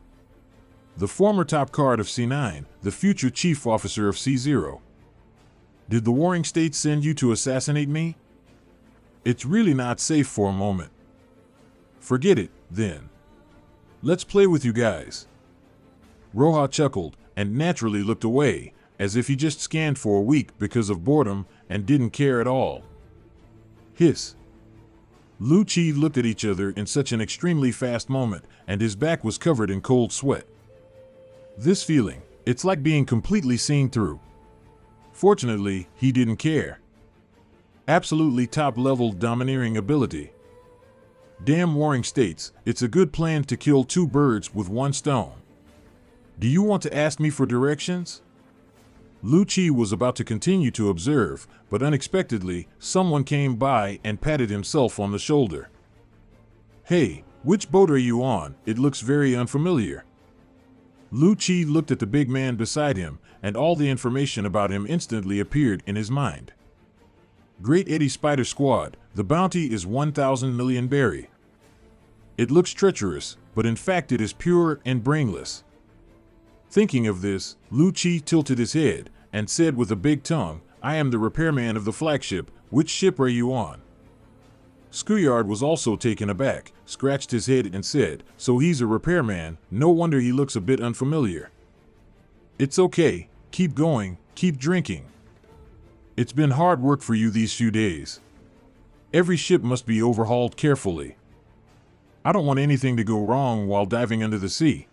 The former top card of C9, the future chief officer of C0. Did the warring state send you to assassinate me? It's really not safe for a moment. Forget it, then. Let's play with you guys. Roja chuckled and naturally looked away, as if he just scanned for a week because of boredom and didn't care at all. Hiss. Lu Chi looked at each other in such an extremely fast moment, and his back was covered in cold sweat. This feeling, it's like being completely seen through. Fortunately, he didn't care. Absolutely top-level domineering ability. Damn warring states, it's a good plan to kill two birds with one stone. Do you want to ask me for directions? Lu Chi was about to continue to observe, but unexpectedly, someone came by and patted himself on the shoulder. Hey, which boat are you on? It looks very unfamiliar. Lu Chi looked at the big man beside him, and all the information about him instantly appeared in his mind. Great Eddie Spider Squad, the bounty is 1,000 million berry. It looks treacherous, but in fact it is pure and brainless. Thinking of this, Lu Chi tilted his head and said with a big tongue, I am the repairman of the flagship. Which ship are you on? Skuyard was also taken aback, scratched his head and said, so he's a repairman, no wonder he looks a bit unfamiliar. It's okay, keep going, keep drinking. It's been hard work for you these few days. Every ship must be overhauled carefully. I don't want anything to go wrong while diving under the sea.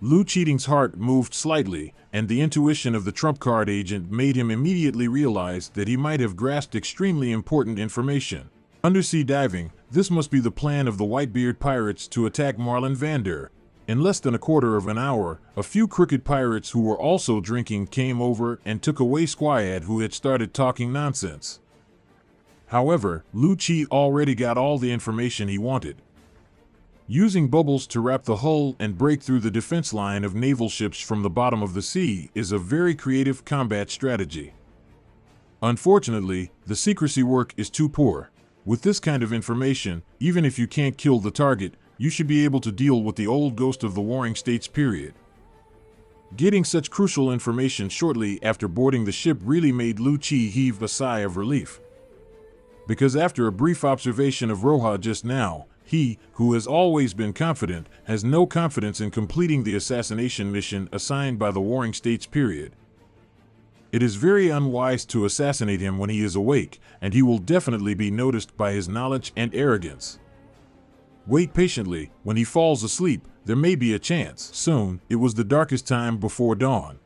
Lu Cheating's heart moved slightly, and the intuition of the trump card agent made him immediately realize that he might have grasped extremely important information. Undersea diving, this must be the plan of the Whitebeard Pirates to attack Marlin Vander. In less than a quarter of an hour, a few crooked pirates who were also drinking came over and took away Squad who had started talking nonsense. However, Lu Chi already got all the information he wanted. Using bubbles to wrap the hull and break through the defense line of naval ships from the bottom of the sea is a very creative combat strategy. Unfortunately, the secrecy work is too poor. With this kind of information, even if you can't kill the target, you should be able to deal with the old ghost of the warring states period. Getting such crucial information shortly after boarding the ship really made Lu Chi heave a sigh of relief. Because after a brief observation of Roja just now, he, who has always been confident, has no confidence in completing the assassination mission assigned by the warring states period. It is very unwise to assassinate him when he is awake, and he will definitely be noticed by his knowledge and arrogance. Wait patiently. When he falls asleep, there may be a chance. Soon, it was the darkest time before dawn.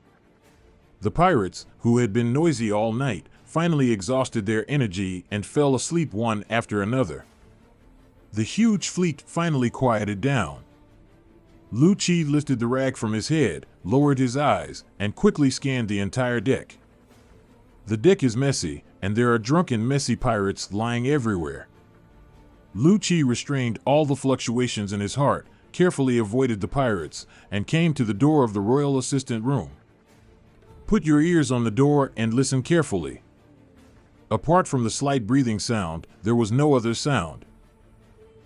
The pirates, who had been noisy all night, finally exhausted their energy and fell asleep one after another. The huge fleet finally quieted down. Lu Chi lifted the rag from his head, lowered his eyes, and quickly scanned the entire deck. The deck is messy, and there are drunken, messy pirates lying everywhere. Lu Chi restrained all the fluctuations in his heart, carefully avoided the pirates, and came to the door of the royal assistant room. Put your ears on the door and listen carefully. Apart from the slight breathing sound, there was no other sound.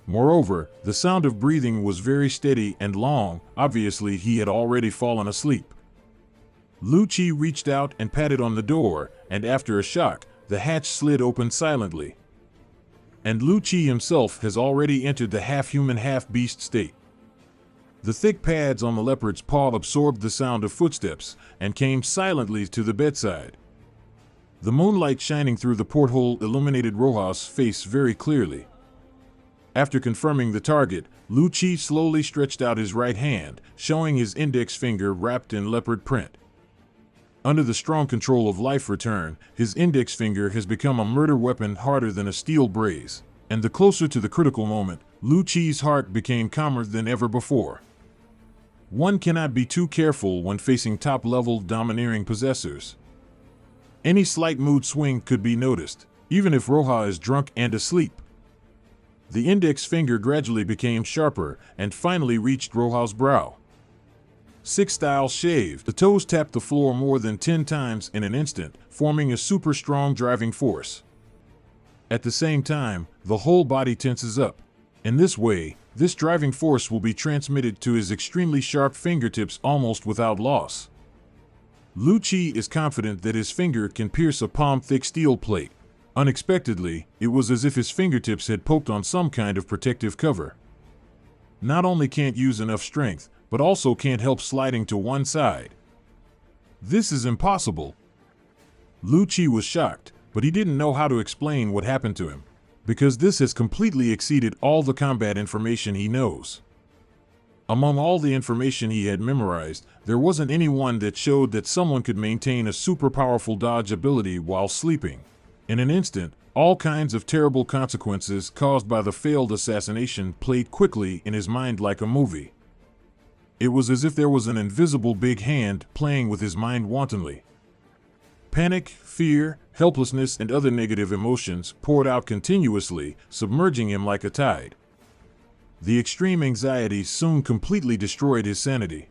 Moreover, the sound of breathing was very steady and long. Obviously, he had already fallen asleep. Lu Chi reached out and patted on the door, and after a shock, the hatch slid open silently. And Lu Chi himself has already entered the half-human, half-beast state. The thick pads on the leopard's paw absorbed the sound of footsteps and came silently to the bedside. The moonlight shining through the porthole illuminated Roja's face very clearly. After confirming the target, Lu Chi slowly stretched out his right hand, showing his index finger wrapped in leopard print. Under the strong control of life return, his index finger has become a murder weapon harder than a steel brace, and the closer to the critical moment, Lu Chi's heart became calmer than ever before. One cannot be too careful when facing top-level domineering possessors. Any slight mood swing could be noticed, even if Roja is drunk and asleep. The index finger gradually became sharper and finally reached Roja's brow. 6 style shaved. The toes tapped the floor more than 10 times in an instant, forming a super strong driving force. At the same time, the whole body tenses up. In this way, this driving force will be transmitted to his extremely sharp fingertips almost without loss. Lu Chi is confident that his finger can pierce a palm-thick steel plate. Unexpectedly, it was as if his fingertips had poked on some kind of protective cover. Not only can't use enough strength, but also can't help sliding to one side. This is impossible. Lu Chi was shocked, but he didn't know how to explain what happened to him, because this has completely exceeded all the combat information he knows. Among all the information he had memorized, there wasn't any one that showed that someone could maintain a super powerful dodge ability while sleeping. In an instant, all kinds of terrible consequences caused by the failed assassination played quickly in his mind like a movie. It was as if there was an invisible big hand playing with his mind wantonly. Panic, fear, helplessness, and other negative emotions poured out continuously, submerging him like a tide. The extreme anxiety soon completely destroyed his sanity.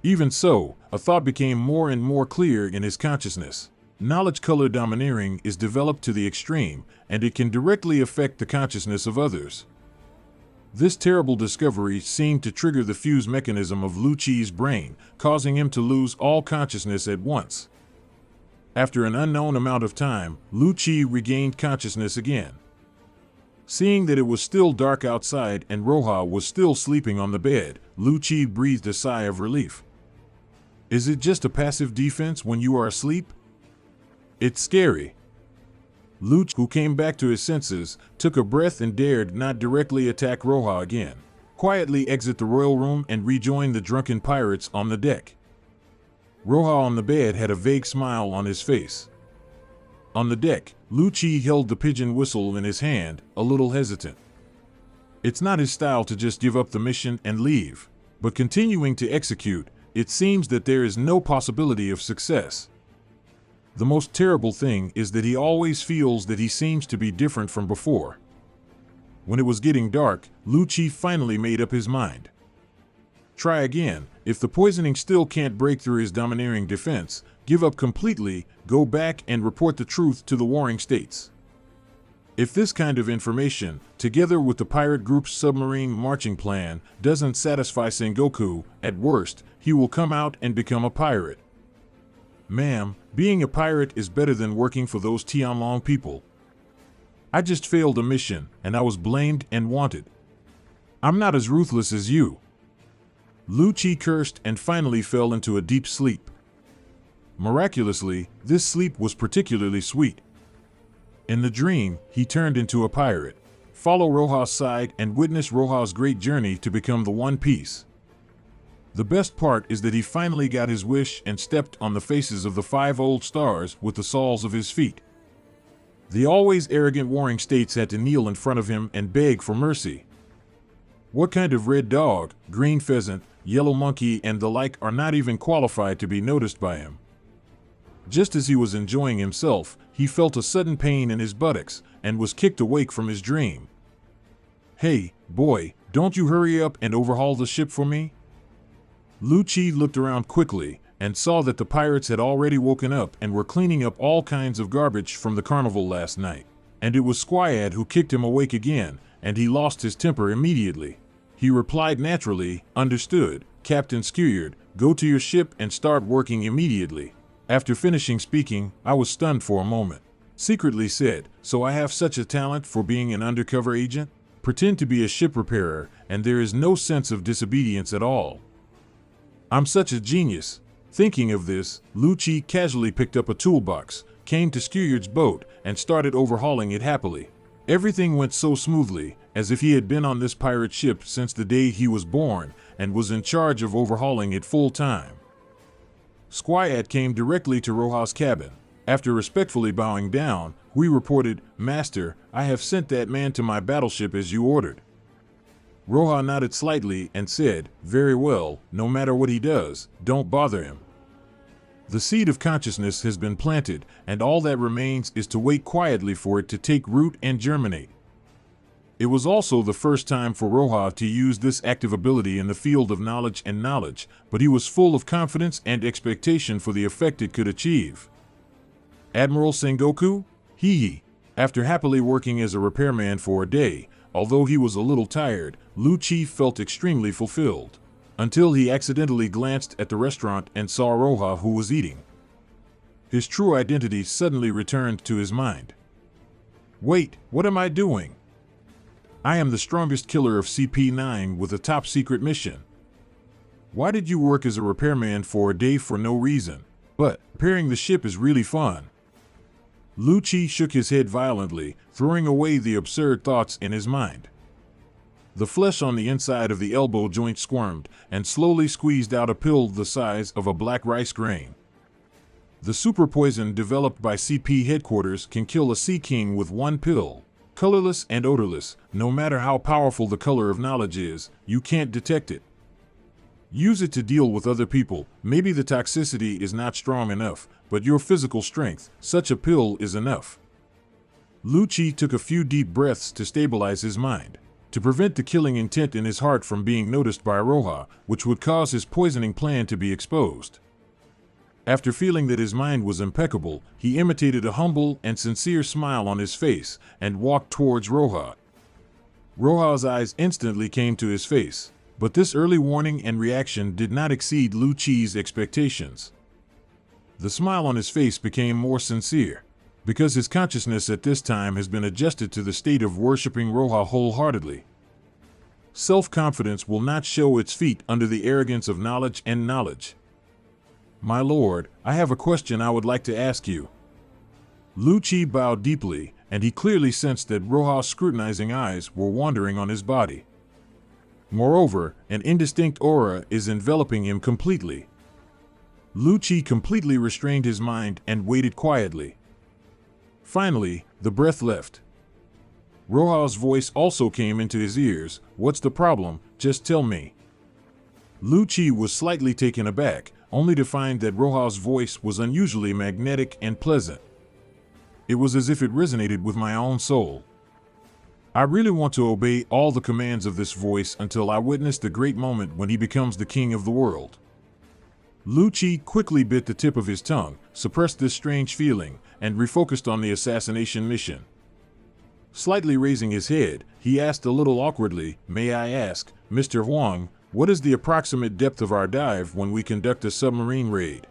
Even so, a thought became more and more clear in his consciousness. Knowledge color domineering is developed to the extreme, and it can directly affect the consciousness of others. This terrible discovery seemed to trigger the fuse mechanism of Lu Chi's brain, causing him to lose all consciousness at once. After an unknown amount of time, Lu Chi regained consciousness again. Seeing that it was still dark outside and Roja was still sleeping on the bed, Lu Chi breathed a sigh of relief. Is it just a passive defense when you are asleep? It's scary. Lu Chi, who came back to his senses, took a breath and dared not directly attack Roja again. Quietly exit the royal room and rejoin the drunken pirates on the deck. Roja on the bed had a vague smile on his face. On the deck, Lu Chi held the pigeon whistle in his hand, a little hesitant. It's not his style to just give up the mission and leave, but continuing to execute, it seems that there is no possibility of success. The most terrible thing is that he always feels that he seems to be different from before. When it was getting dark, Lu Chi finally made up his mind. Try again. If the poisoning still can't break through his domineering defense, give up completely, go back and report the truth to the warring states. If this kind of information, together with the pirate group's submarine marching plan, doesn't satisfy Sengoku, at worst, he will come out and become a pirate. Ma'am, being a pirate is better than working for those Tianlong people. I just failed a mission, and I was blamed and wanted. I'm not as ruthless as you. Lu Chi cursed and finally fell into a deep sleep. Miraculously, this sleep was particularly sweet. In the dream, he turned into a pirate. Follow Roja's side and witness Roja's great journey to become the One Piece. The best part is that he finally got his wish and stepped on the faces of the 5 old stars with the soles of his feet. The always arrogant warring states had to kneel in front of him and beg for mercy. What kind of red dog, green pheasant, yellow monkey, and the like are not even qualified to be noticed by him? Just as he was enjoying himself, he felt a sudden pain in his buttocks and was kicked awake from his dream. Hey, boy, don't you hurry up and overhaul the ship for me? Lu Chi looked around quickly and saw that the pirates had already woken up and were cleaning up all kinds of garbage from the carnival last night. And it was Squad who kicked him awake again, and he lost his temper immediately. He replied naturally, "Understood, Captain Skyard, go to your ship and start working immediately." After finishing speaking, I was stunned for a moment. Secretly said, "So I have such a talent for being an undercover agent? Pretend to be a ship repairer, and there is no sense of disobedience at all. I'm such a genius." Thinking of this, Lu Chi casually picked up a toolbox, came to Skyard's boat, and started overhauling it happily. Everything went so smoothly, as if he had been on this pirate ship since the day he was born, and was in charge of overhauling it full time. Squad came directly to Roja's cabin. After respectfully bowing down, Hui reported, "Master, I have sent that man to my battleship as you ordered." Roja nodded slightly and said, "Very well, no matter what he does, don't bother him." The seed of consciousness has been planted, and all that remains is to wait quietly for it to take root and germinate. It was also the first time for Roja to use this active ability in the field of knowledge, but he was full of confidence and expectation for the effect it could achieve. Admiral Sengoku? Hee. After happily working as a repairman for a day, although he was a little tired, Lu Chi felt extremely fulfilled. Until he accidentally glanced at the restaurant and saw Roja, who was eating. His true identity suddenly returned to his mind. Wait, what am I doing? I am the strongest killer of CP9 with a top secret mission. Why did you work as a repairman for a day for no reason? But repairing the ship is really fun. Lu Chi shook his head violently, throwing away the absurd thoughts in his mind. The flesh on the inside of the elbow joint squirmed and slowly squeezed out a pill the size of a black rice grain. The super poison developed by CP headquarters can kill a Sea King with one pill. Colorless and odorless, no matter how powerful the color of knowledge is, you can't detect it. Use it to deal with other people. Maybe the toxicity is not strong enough, but your physical strength, such a pill is enough. Lu Chi took a few deep breaths to stabilize his mind, to prevent the killing intent in his heart from being noticed by Roja, which would cause his poisoning plan to be exposed. After feeling that his mind was impeccable, he imitated a humble and sincere smile on his face and walked towards Roja. Roja's eyes instantly came to his face, but this early warning and reaction did not exceed Lu Chi's expectations. The smile on his face became more sincere, because his consciousness at this time has been adjusted to the state of worshipping Roja wholeheartedly. Self-confidence will not show its feet under the arrogance of knowledge. My lord, I have a question I would like to ask you. Lu Chi bowed deeply, and he clearly sensed that Roja's scrutinizing eyes were wandering on his body. Moreover, an indistinct aura is enveloping him completely. Lu Chi completely restrained his mind and waited quietly. Finally, the breath left. Roja's voice also came into his ears. What's the problem? Just tell me. Lu Chi was slightly taken aback, only to find that Roja's voice was unusually magnetic and pleasant. It was as if it resonated with my own soul. I really want to obey all the commands of this voice until I witness the great moment when he becomes the king of the world. Lu Chi quickly bit the tip of his tongue, suppressed this strange feeling, and refocused on the assassination mission. Slightly raising his head, he asked a little awkwardly, "May I ask, Mr. Huang, what is the approximate depth of our dive when we conduct a submarine raid?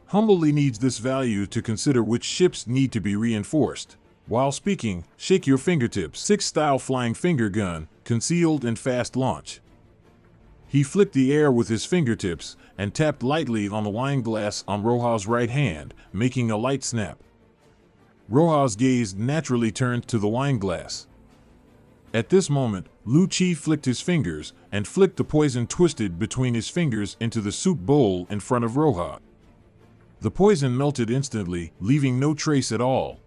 Humbly needs this value to consider which ships need to be reinforced. While speaking, shake your fingertips. 6-style flying finger gun, concealed and fast launch." He flicked the air with his fingertips and tapped lightly on the wine glass on Roja's right hand, making a light snap. Roja's gaze naturally turned to the wine glass. At this moment, Lu Chi flicked his fingers and flicked the poison twisted between his fingers into the soup bowl in front of Roja. The poison melted instantly, leaving no trace at all.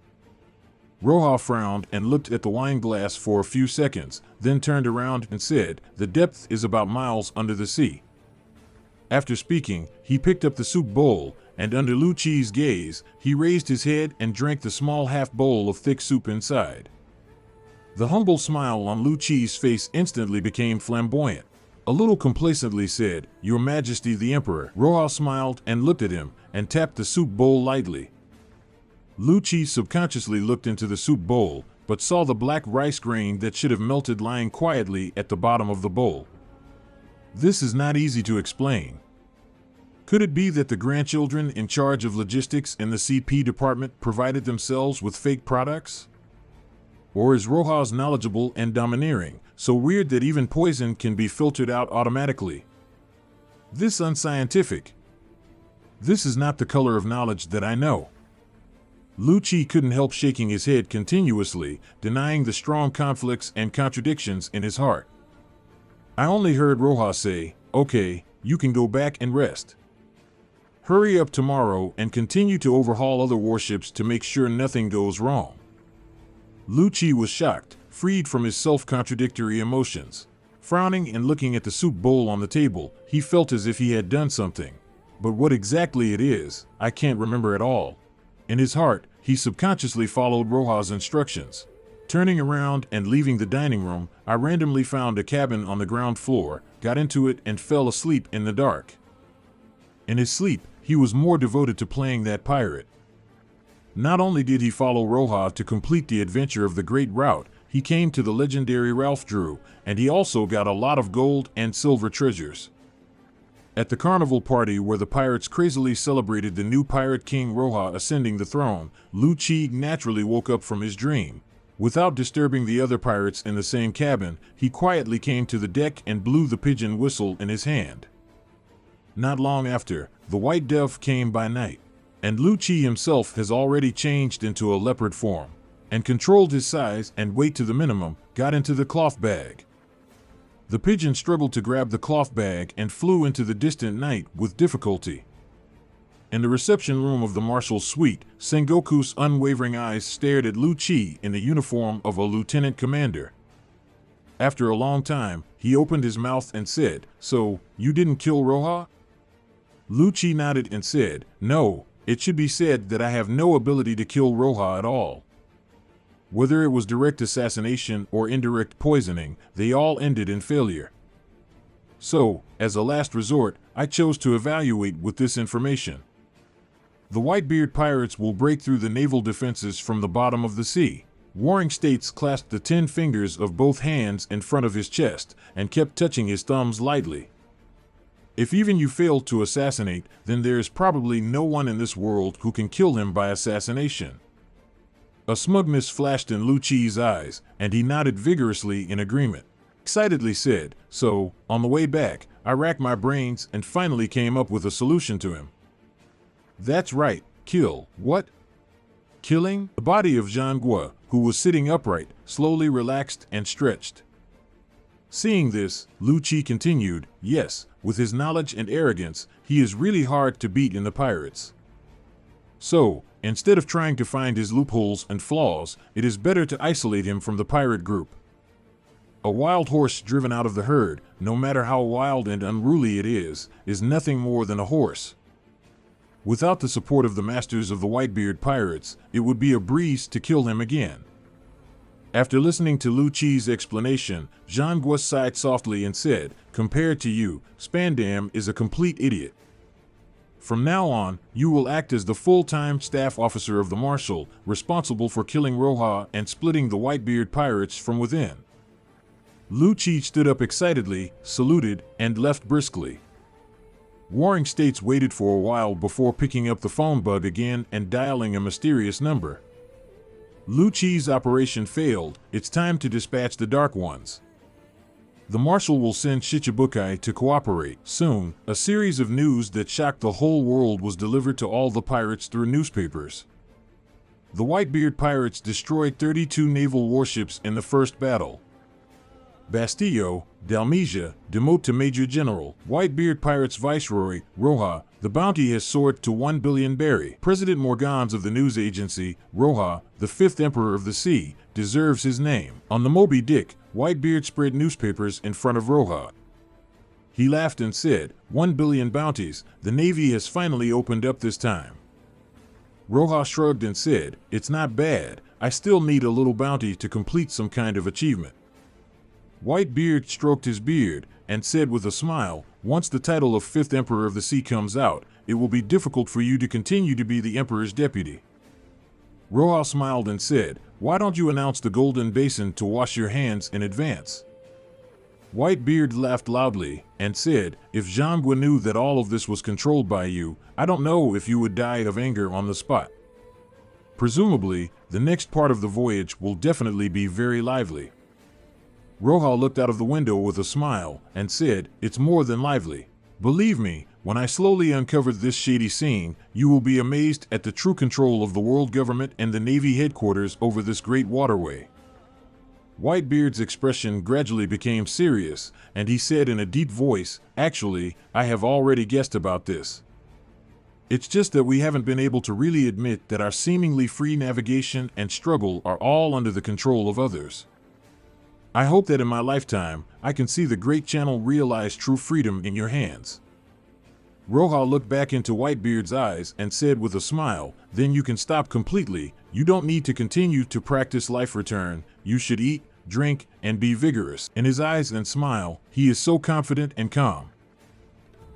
Roja frowned and looked at the wine glass for a few seconds, then turned around and said, "The depth is about miles under the sea." After speaking, he picked up the soup bowl, and under Lu Chi's gaze, he raised his head and drank the small half bowl of thick soup inside. The humble smile on Lu Chi's face instantly became flamboyant. A little complacently said, "Your Majesty the Emperor." Roja smiled and looked at him, and tapped the soup bowl lightly. Lu Chi subconsciously looked into the soup bowl, but saw the black rice grain that should have melted lying quietly at the bottom of the bowl. This is not easy to explain. Could it be that the grandchildren in charge of logistics in the CP department provided themselves with fake products? Or is Roja's knowledgeable and domineering, so weird that even poison can be filtered out automatically? This unscientific. This is not the color of knowledge that I know. Lu Chi couldn't help shaking his head continuously, denying the strong conflicts and contradictions in his heart. I only heard Roja say, "Okay, you can go back and rest. Hurry up tomorrow and continue to overhaul other warships to make sure nothing goes wrong." Lu Chi was shocked, freed from his self-contradictory emotions. Frowning and looking at the soup bowl on the table, he felt as if he had done something. But what exactly it is, I can't remember at all. In his heart, he subconsciously followed Roja's instructions. Turning around and leaving the dining room, I randomly found a cabin on the ground floor, got into it, and fell asleep in the dark. In his sleep, he was more devoted to playing that pirate. Not only did he follow Roja to complete the adventure of the Great Route, he came to the legendary Ralph Drew, and he also got a lot of gold and silver treasures. At the carnival party where the pirates crazily celebrated the new pirate king Roja ascending the throne, Lu Chi naturally woke up from his dream. Without disturbing the other pirates in the same cabin, he quietly came to the deck and blew the pigeon whistle in his hand. Not long after, the white dove came by night, and Lu Chi himself has already changed into a leopard form, and controlled his size and weight to the minimum, got into the cloth bag. The pigeon struggled to grab the cloth bag and flew into the distant night with difficulty. In the reception room of the marshal's suite, Sengoku's unwavering eyes stared at Lu Chi in the uniform of a lieutenant commander. After a long time, he opened his mouth and said, "So, you didn't kill Roja?" Lu Chi nodded and said, "No, it should be said that I have no ability to kill Roja at all. Whether it was direct assassination or indirect poisoning, they all ended in failure. So, as a last resort, I chose to evaluate with this information. The Whitebeard Pirates will break through the naval defenses from the bottom of the sea." Warring States clasped the 10 fingers of both hands in front of his chest and kept touching his thumbs lightly. "If even you failed to assassinate, then there is probably no one in this world who can kill him by assassination." A smugness flashed in Lu Chi's eyes, and he nodded vigorously in agreement. Excitedly said, "So, on the way back, I racked my brains and finally came up with a solution to him." "That's right, kill." "What?" "Killing?" The body of Zhang Guo, who was sitting upright, slowly relaxed and stretched. Seeing this, Lu Chi continued, "Yes, with his knowledge and arrogance, he is really hard to beat in the pirates. So, instead of trying to find his loopholes and flaws, it is better to isolate him from the pirate group. A wild horse driven out of the herd, no matter how wild and unruly it is nothing more than a horse. Without the support of the masters of the Whitebeard Pirates, it would be a breeze to kill him again." After listening to Lu Chi's explanation, Zhang Guo sighed softly and said, "Compared to you, Spandam is a complete idiot. From now on, you will act as the full-time staff officer of the Marshal, responsible for killing Roja and splitting the Whitebeard Pirates from within." Lu Chi stood up excitedly, saluted, and left briskly. Warring States waited for a while before picking up the phone bug again and dialing a mysterious number. Lu Chi's operation failed. It's time to dispatch the Dark Ones. The Marshal will send Shichibukai to cooperate. Soon, a series of news that shocked the whole world was delivered to all the pirates through newspapers. The Whitebeard Pirates destroyed 32 naval warships in the first battle. Bastillo, Dalmesia, demote to Major General. Whitebeard Pirates Viceroy, Roja, the bounty has soared to 1 billion berry. President Morgans of the news agency, Roja, the 5th Emperor of the Sea, deserves his name. On the Moby Dick, Whitebeard spread newspapers in front of Roja. He laughed and said, 1 billion bounties, the Navy has finally opened up this time. Roja shrugged and said, "It's not bad, I still need a little bounty to complete some kind of achievement." Whitebeard stroked his beard and said with a smile, "Once the title of 5th Emperor of the Sea comes out, it will be difficult for you to continue to be the Emperor's deputy." Roja smiled and said, "Why don't you announce the Golden Basin to wash your hands in advance?" Whitebeard laughed loudly and said, "If Zhang Guo knew that all of this was controlled by you, I don't know if you would die of anger on the spot. Presumably, the next part of the voyage will definitely be very lively." Roja looked out of the window with a smile and said, "It's more than lively. Believe me, when I slowly uncover this shady scene, you will be amazed at the true control of the world government and the Navy headquarters over this great waterway." Whitebeard's expression gradually became serious, and he said in a deep voice, "Actually, I have already guessed about this. It's just that we haven't been able to really admit that our seemingly free navigation and struggle are all under the control of others. I hope that in my lifetime, I can see the Great Channel realize true freedom in your hands." Roja looked back into Whitebeard's eyes and said with a smile, "Then you can stop completely. You don't need to continue to practice life return. You should eat, drink, and be vigorous." In his eyes and smile, he is so confident and calm.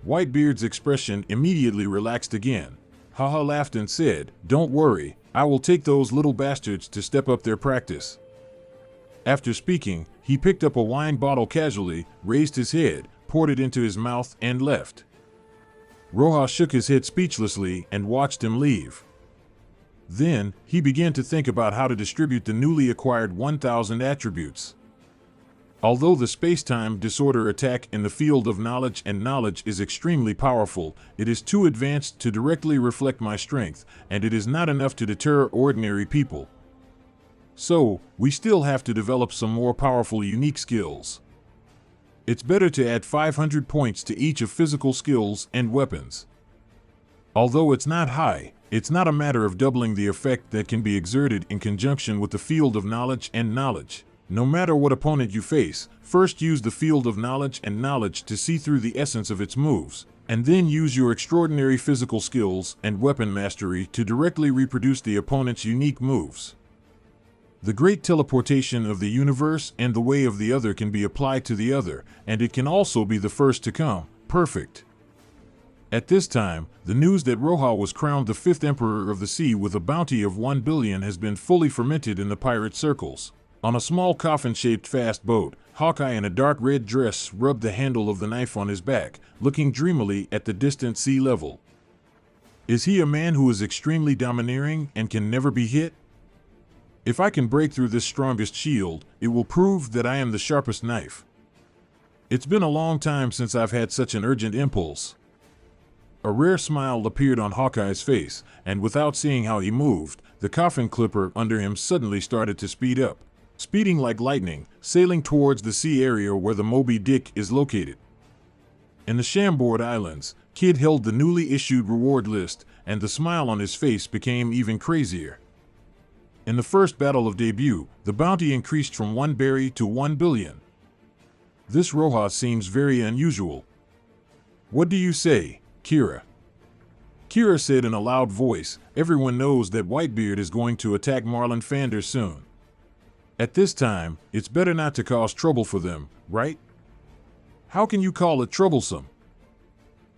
Whitebeard's expression immediately relaxed again. Haha laughed and said, "Don't worry, I will take those little bastards to step up their practice." After speaking, he picked up a wine bottle casually, raised his head, poured it into his mouth, and left. Roja shook his head speechlessly and watched him leave. Then, he began to think about how to distribute the newly acquired 1,000 attributes. Although the space-time disorder attack in the field of knowledge and knowledge is extremely powerful, it is too advanced to directly reflect my strength, and it is not enough to deter ordinary people. So, we still have to develop some more powerful unique skills. It's better to add 500 points to each of physical skills and weapons. Although it's not high, it's not a matter of doubling the effect that can be exerted in conjunction with the field of knowledge and knowledge. No matter what opponent you face, first use the field of knowledge and knowledge to see through the essence of its moves, and then use your extraordinary physical skills and weapon mastery to directly reproduce the opponent's unique moves. The great teleportation of the universe and the way of the other can be applied to the other, and it can also be the first to come. Perfect. At this time, the news that Roja was crowned the 5th Emperor of the Sea with a bounty of 1 billion has been fully fermented in the pirate circles. On a small coffin-shaped fast boat, Hawkeye in a dark red dress rubbed the handle of the knife on his back, looking dreamily at the distant sea level. Is he a man who is extremely domineering and can never be hit? If I can break through this strongest shield, it will prove that I am the sharpest knife. It's been a long time since I've had such an urgent impulse. A rare smile appeared on Hawkeye's face, and without seeing how he moved, the coffin clipper under him suddenly started to speed up, speeding like lightning, sailing towards the sea area where the Moby Dick is located. In the Chambord Islands, Kid held the newly issued reward list, and the smile on his face became even crazier. In the first battle of debut, the bounty increased from 1 berry to 1 billion. This Roja seems very unusual. What do you say, Kira? Kira said in a loud voice, "Everyone knows that Whitebeard is going to attack Marlin Fander soon. At this time, it's better not to cause trouble for them, right?" "How can you call it troublesome?"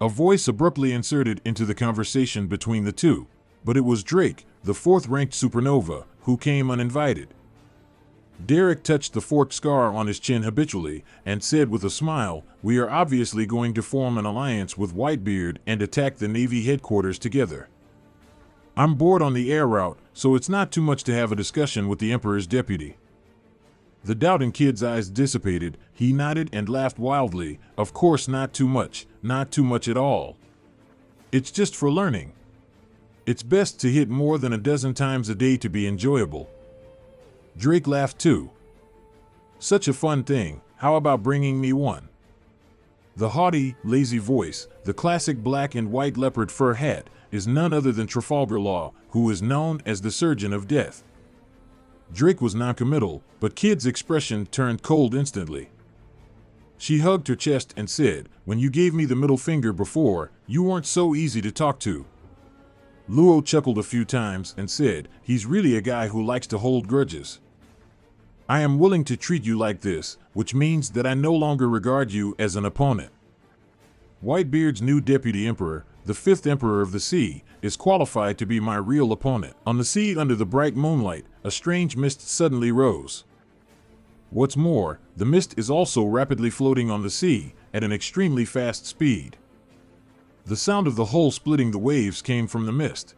A voice abruptly inserted into the conversation between the two, but it was Drake, the 4th-ranked supernova, who came uninvited. Derek touched the forked scar on his chin habitually and said with a smile, "We are obviously going to form an alliance with Whitebeard and attack the Navy headquarters together. I'm bored on the air route, so it's not too much to have a discussion with the Emperor's deputy." The doubt in Kid's eyes dissipated. He nodded and laughed wildly. "Of course not too much at all. It's just for learning. It's best to hit more than a dozen times a day to be enjoyable." Drake laughed too. "Such a fun thing, how about bringing me one?" The haughty, lazy voice, the classic black and white leopard fur hat, is none other than Trafalgar Law, who is known as the Surgeon of Death. Drake was noncommittal, but Kid's expression turned cold instantly. She hugged her chest and said, "When you gave me the middle finger before, you weren't so easy to talk to." Luo chuckled a few times and said, "He's really a guy who likes to hold grudges. I am willing to treat you like this, which means that I no longer regard you as an opponent." Whitebeard's new deputy emperor, the 5th Emperor of the Sea, is qualified to be my real opponent. On the sea under the bright moonlight, a strange mist suddenly rose. What's more, the mist is also rapidly floating on the sea at an extremely fast speed. The sound of the hull splitting the waves came from the mist.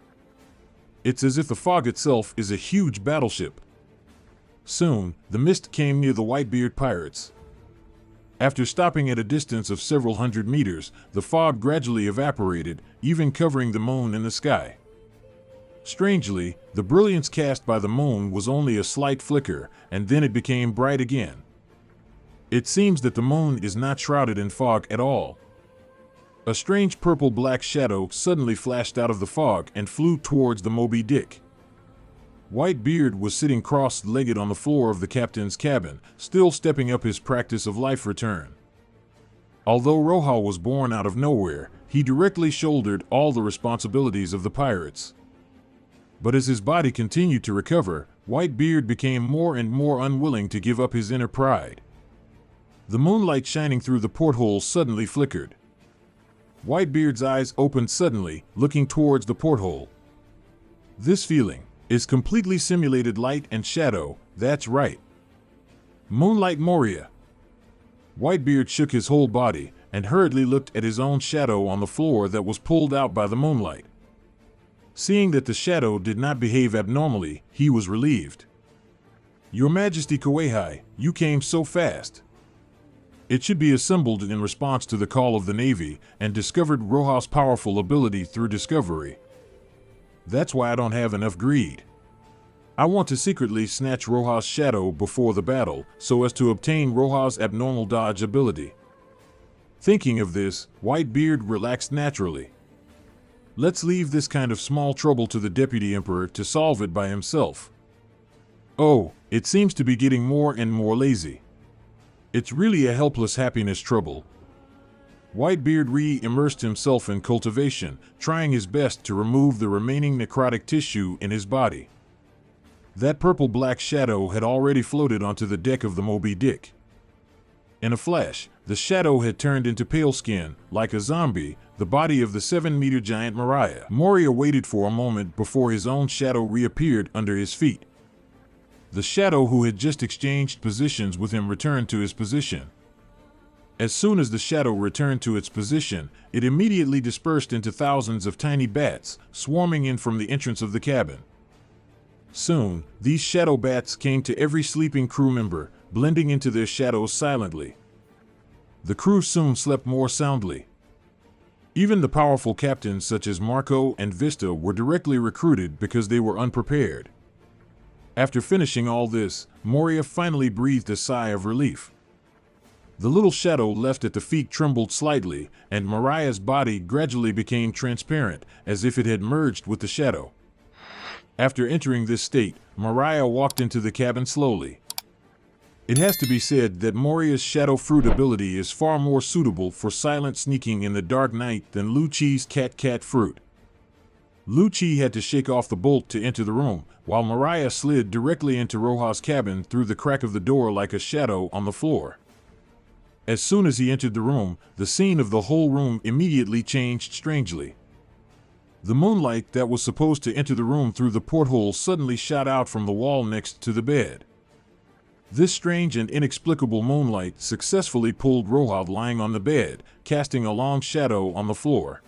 It's as if the fog itself is a huge battleship. Soon, the mist came near the Whitebeard Pirates. After stopping at a distance of several hundred meters, the fog gradually evaporated, even covering the moon in the sky. Strangely, the brilliance cast by the moon was only a slight flicker, and then it became bright again. It seems that the moon is not shrouded in fog at all. A strange purple-black shadow suddenly flashed out of the fog and flew towards the Moby Dick. Whitebeard was sitting cross-legged on the floor of the captain's cabin, still stepping up his practice of life return. Although Roja was born out of nowhere, he directly shouldered all the responsibilities of the pirates. But as his body continued to recover, Whitebeard became more and more unwilling to give up his inner pride. The moonlight shining through the porthole suddenly flickered. Whitebeard's eyes opened suddenly, looking towards the porthole. This feeling is completely simulated light and shadow, that's right. Moonlight Moria. Whitebeard shook his whole body and hurriedly looked at his own shadow on the floor that was pulled out by the moonlight. Seeing that the shadow did not behave abnormally, he was relieved. Your Majesty Kuehai, you came so fast. It should be assembled in response to the call of the Navy and discovered Roja's powerful ability through discovery. That's why I don't have enough greed. I want to secretly snatch Roja's shadow before the battle so as to obtain Roja's abnormal dodge ability. Thinking of this, Whitebeard relaxed naturally. Let's leave this kind of small trouble to the Deputy Emperor to solve it by himself. Oh, it seems to be getting more and more lazy. It's really a helpless happiness trouble. Whitebeard re-immersed himself in cultivation, trying his best to remove the remaining necrotic tissue in his body. That purple-black shadow had already floated onto the deck of the Moby Dick. In a flash, the shadow had turned into pale skin, like a zombie, the body of the 7-meter giant Moria waited for a moment before his own shadow reappeared under his feet. The shadow who had just exchanged positions with him returned to his position. As soon as the shadow returned to its position, it immediately dispersed into thousands of tiny bats, swarming in from the entrance of the cabin. Soon, these shadow bats came to every sleeping crew member, blending into their shadows silently. The crew soon slept more soundly. Even the powerful captains such as Marco and Vista were directly recruited because they were unprepared. After finishing all this, Moria finally breathed a sigh of relief. The little shadow left at the feet trembled slightly, and Mariah's body gradually became transparent, as if it had merged with the shadow. After entering this state, Mariah walked into the cabin slowly. It has to be said that Moria's shadow fruit ability is far more suitable for silent sneaking in the dark night than Lu Chi's cat fruit. Lu Chi had to shake off the bolt to enter the room, while Mariah slid directly into Roja's cabin through the crack of the door like a shadow on the floor. As soon as he entered the room, the scene of the whole room immediately changed strangely. The moonlight that was supposed to enter the room through the porthole suddenly shot out from the wall next to the bed. This strange and inexplicable moonlight successfully pulled Roja lying on the bed, casting a long shadow on the floor.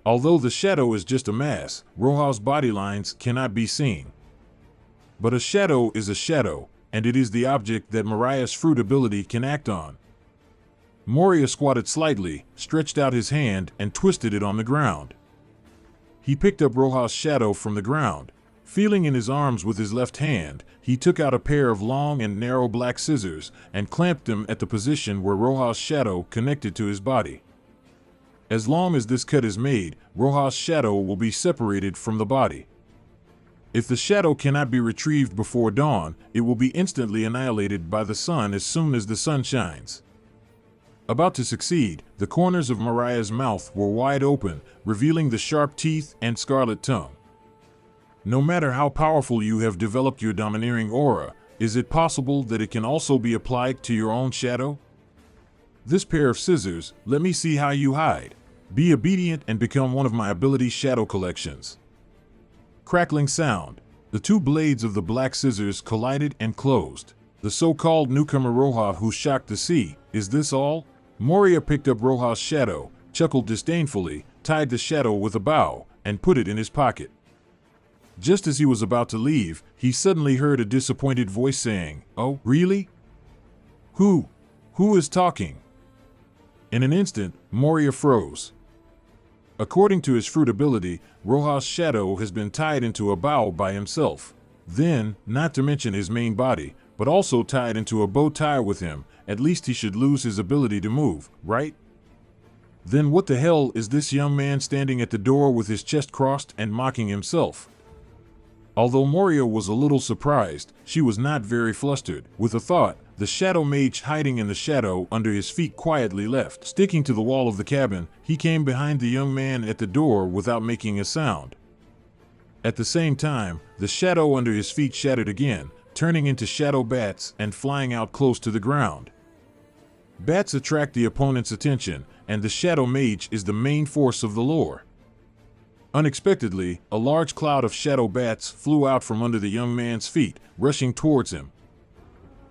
Although the shadow is just a mass, Roja's body lines cannot be seen. But a shadow is a shadow, and it is the object that Mariah's fruit ability can act on. Moria squatted slightly, stretched out his hand, and twisted it on the ground. He picked up Roja's shadow from the ground. Feeling in his arms with his left hand, he took out a pair of long and narrow black scissors and clamped them at the position where Roja's shadow connected to his body. As long as this cut is made, Roja's shadow will be separated from the body. If the shadow cannot be retrieved before dawn, it will be instantly annihilated by the sun as soon as the sun shines. About to succeed, the corners of Mariah's mouth were wide open, revealing the sharp teeth and scarlet tongue. No matter how powerful you have developed your domineering aura, is it possible that it can also be applied to your own shadow? This pair of scissors, let me see how you hide. Be obedient and become one of my ability shadow collections. Crackling sound. The two blades of the black scissors collided and closed. The so-called newcomer Roja who shocked the sea. Is this all? Moria picked up Roja's shadow, chuckled disdainfully, tied the shadow with a bow, and put it in his pocket. Just as he was about to leave, he suddenly heard a disappointed voice saying, "Oh, really? Who is talking?" In an instant, Moria froze. According to his fruit ability, Roja's shadow has been tied into a bow by himself. Then, not to mention his main body, but also tied into a bow tie with him, at least he should lose his ability to move, right? Then what the hell is this young man standing at the door with his chest crossed and mocking himself? Although Moria was a little surprised, she was not very flustered. With a thought, the shadow mage hiding in the shadow under his feet quietly left. Sticking to the wall of the cabin, he came behind the young man at the door without making a sound. At the same time, the shadow under his feet shattered again, turning into shadow bats and flying out close to the ground. Bats attract the opponent's attention, and the shadow mage is the main force of the lore. Unexpectedly, a large cloud of shadow bats flew out from under the young man's feet, rushing towards him.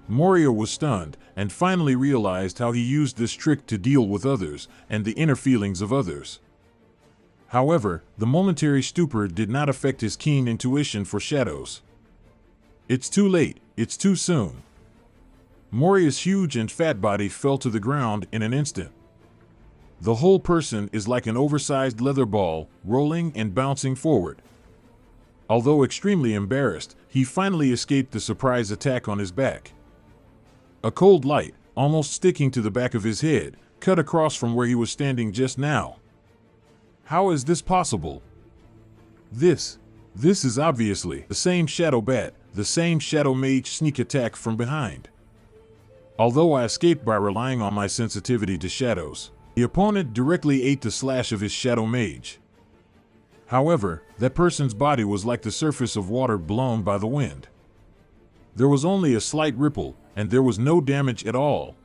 Moria was stunned, and finally realized how he used this trick to deal with others, and the inner feelings of others. However, the momentary stupor did not affect his keen intuition for shadows. It's too late, it's too soon. Moria's huge and fat body fell to the ground in an instant. The whole person is like an oversized leather ball, rolling and bouncing forward. Although extremely embarrassed, he finally escaped the surprise attack on his back. A cold light, almost sticking to the back of his head, cut across from where he was standing just now. How is this possible? This is obviously the same shadow bat, the same shadow mage sneak attack from behind. Although I escaped by relying on my sensitivity to shadows, the opponent directly ate the slash of his shadow mage. However, that person's body was like the surface of water blown by the wind. There was only a slight ripple, and there was no damage at all.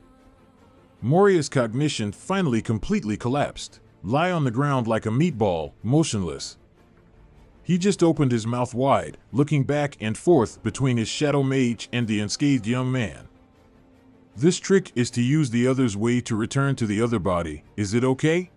Moria's cognition finally completely collapsed, lie on the ground like a meatball, motionless. He just opened his mouth wide, looking back and forth between his shadow mage and the unscathed young man. This trick is to use the other's way to return to the other body. Is it okay?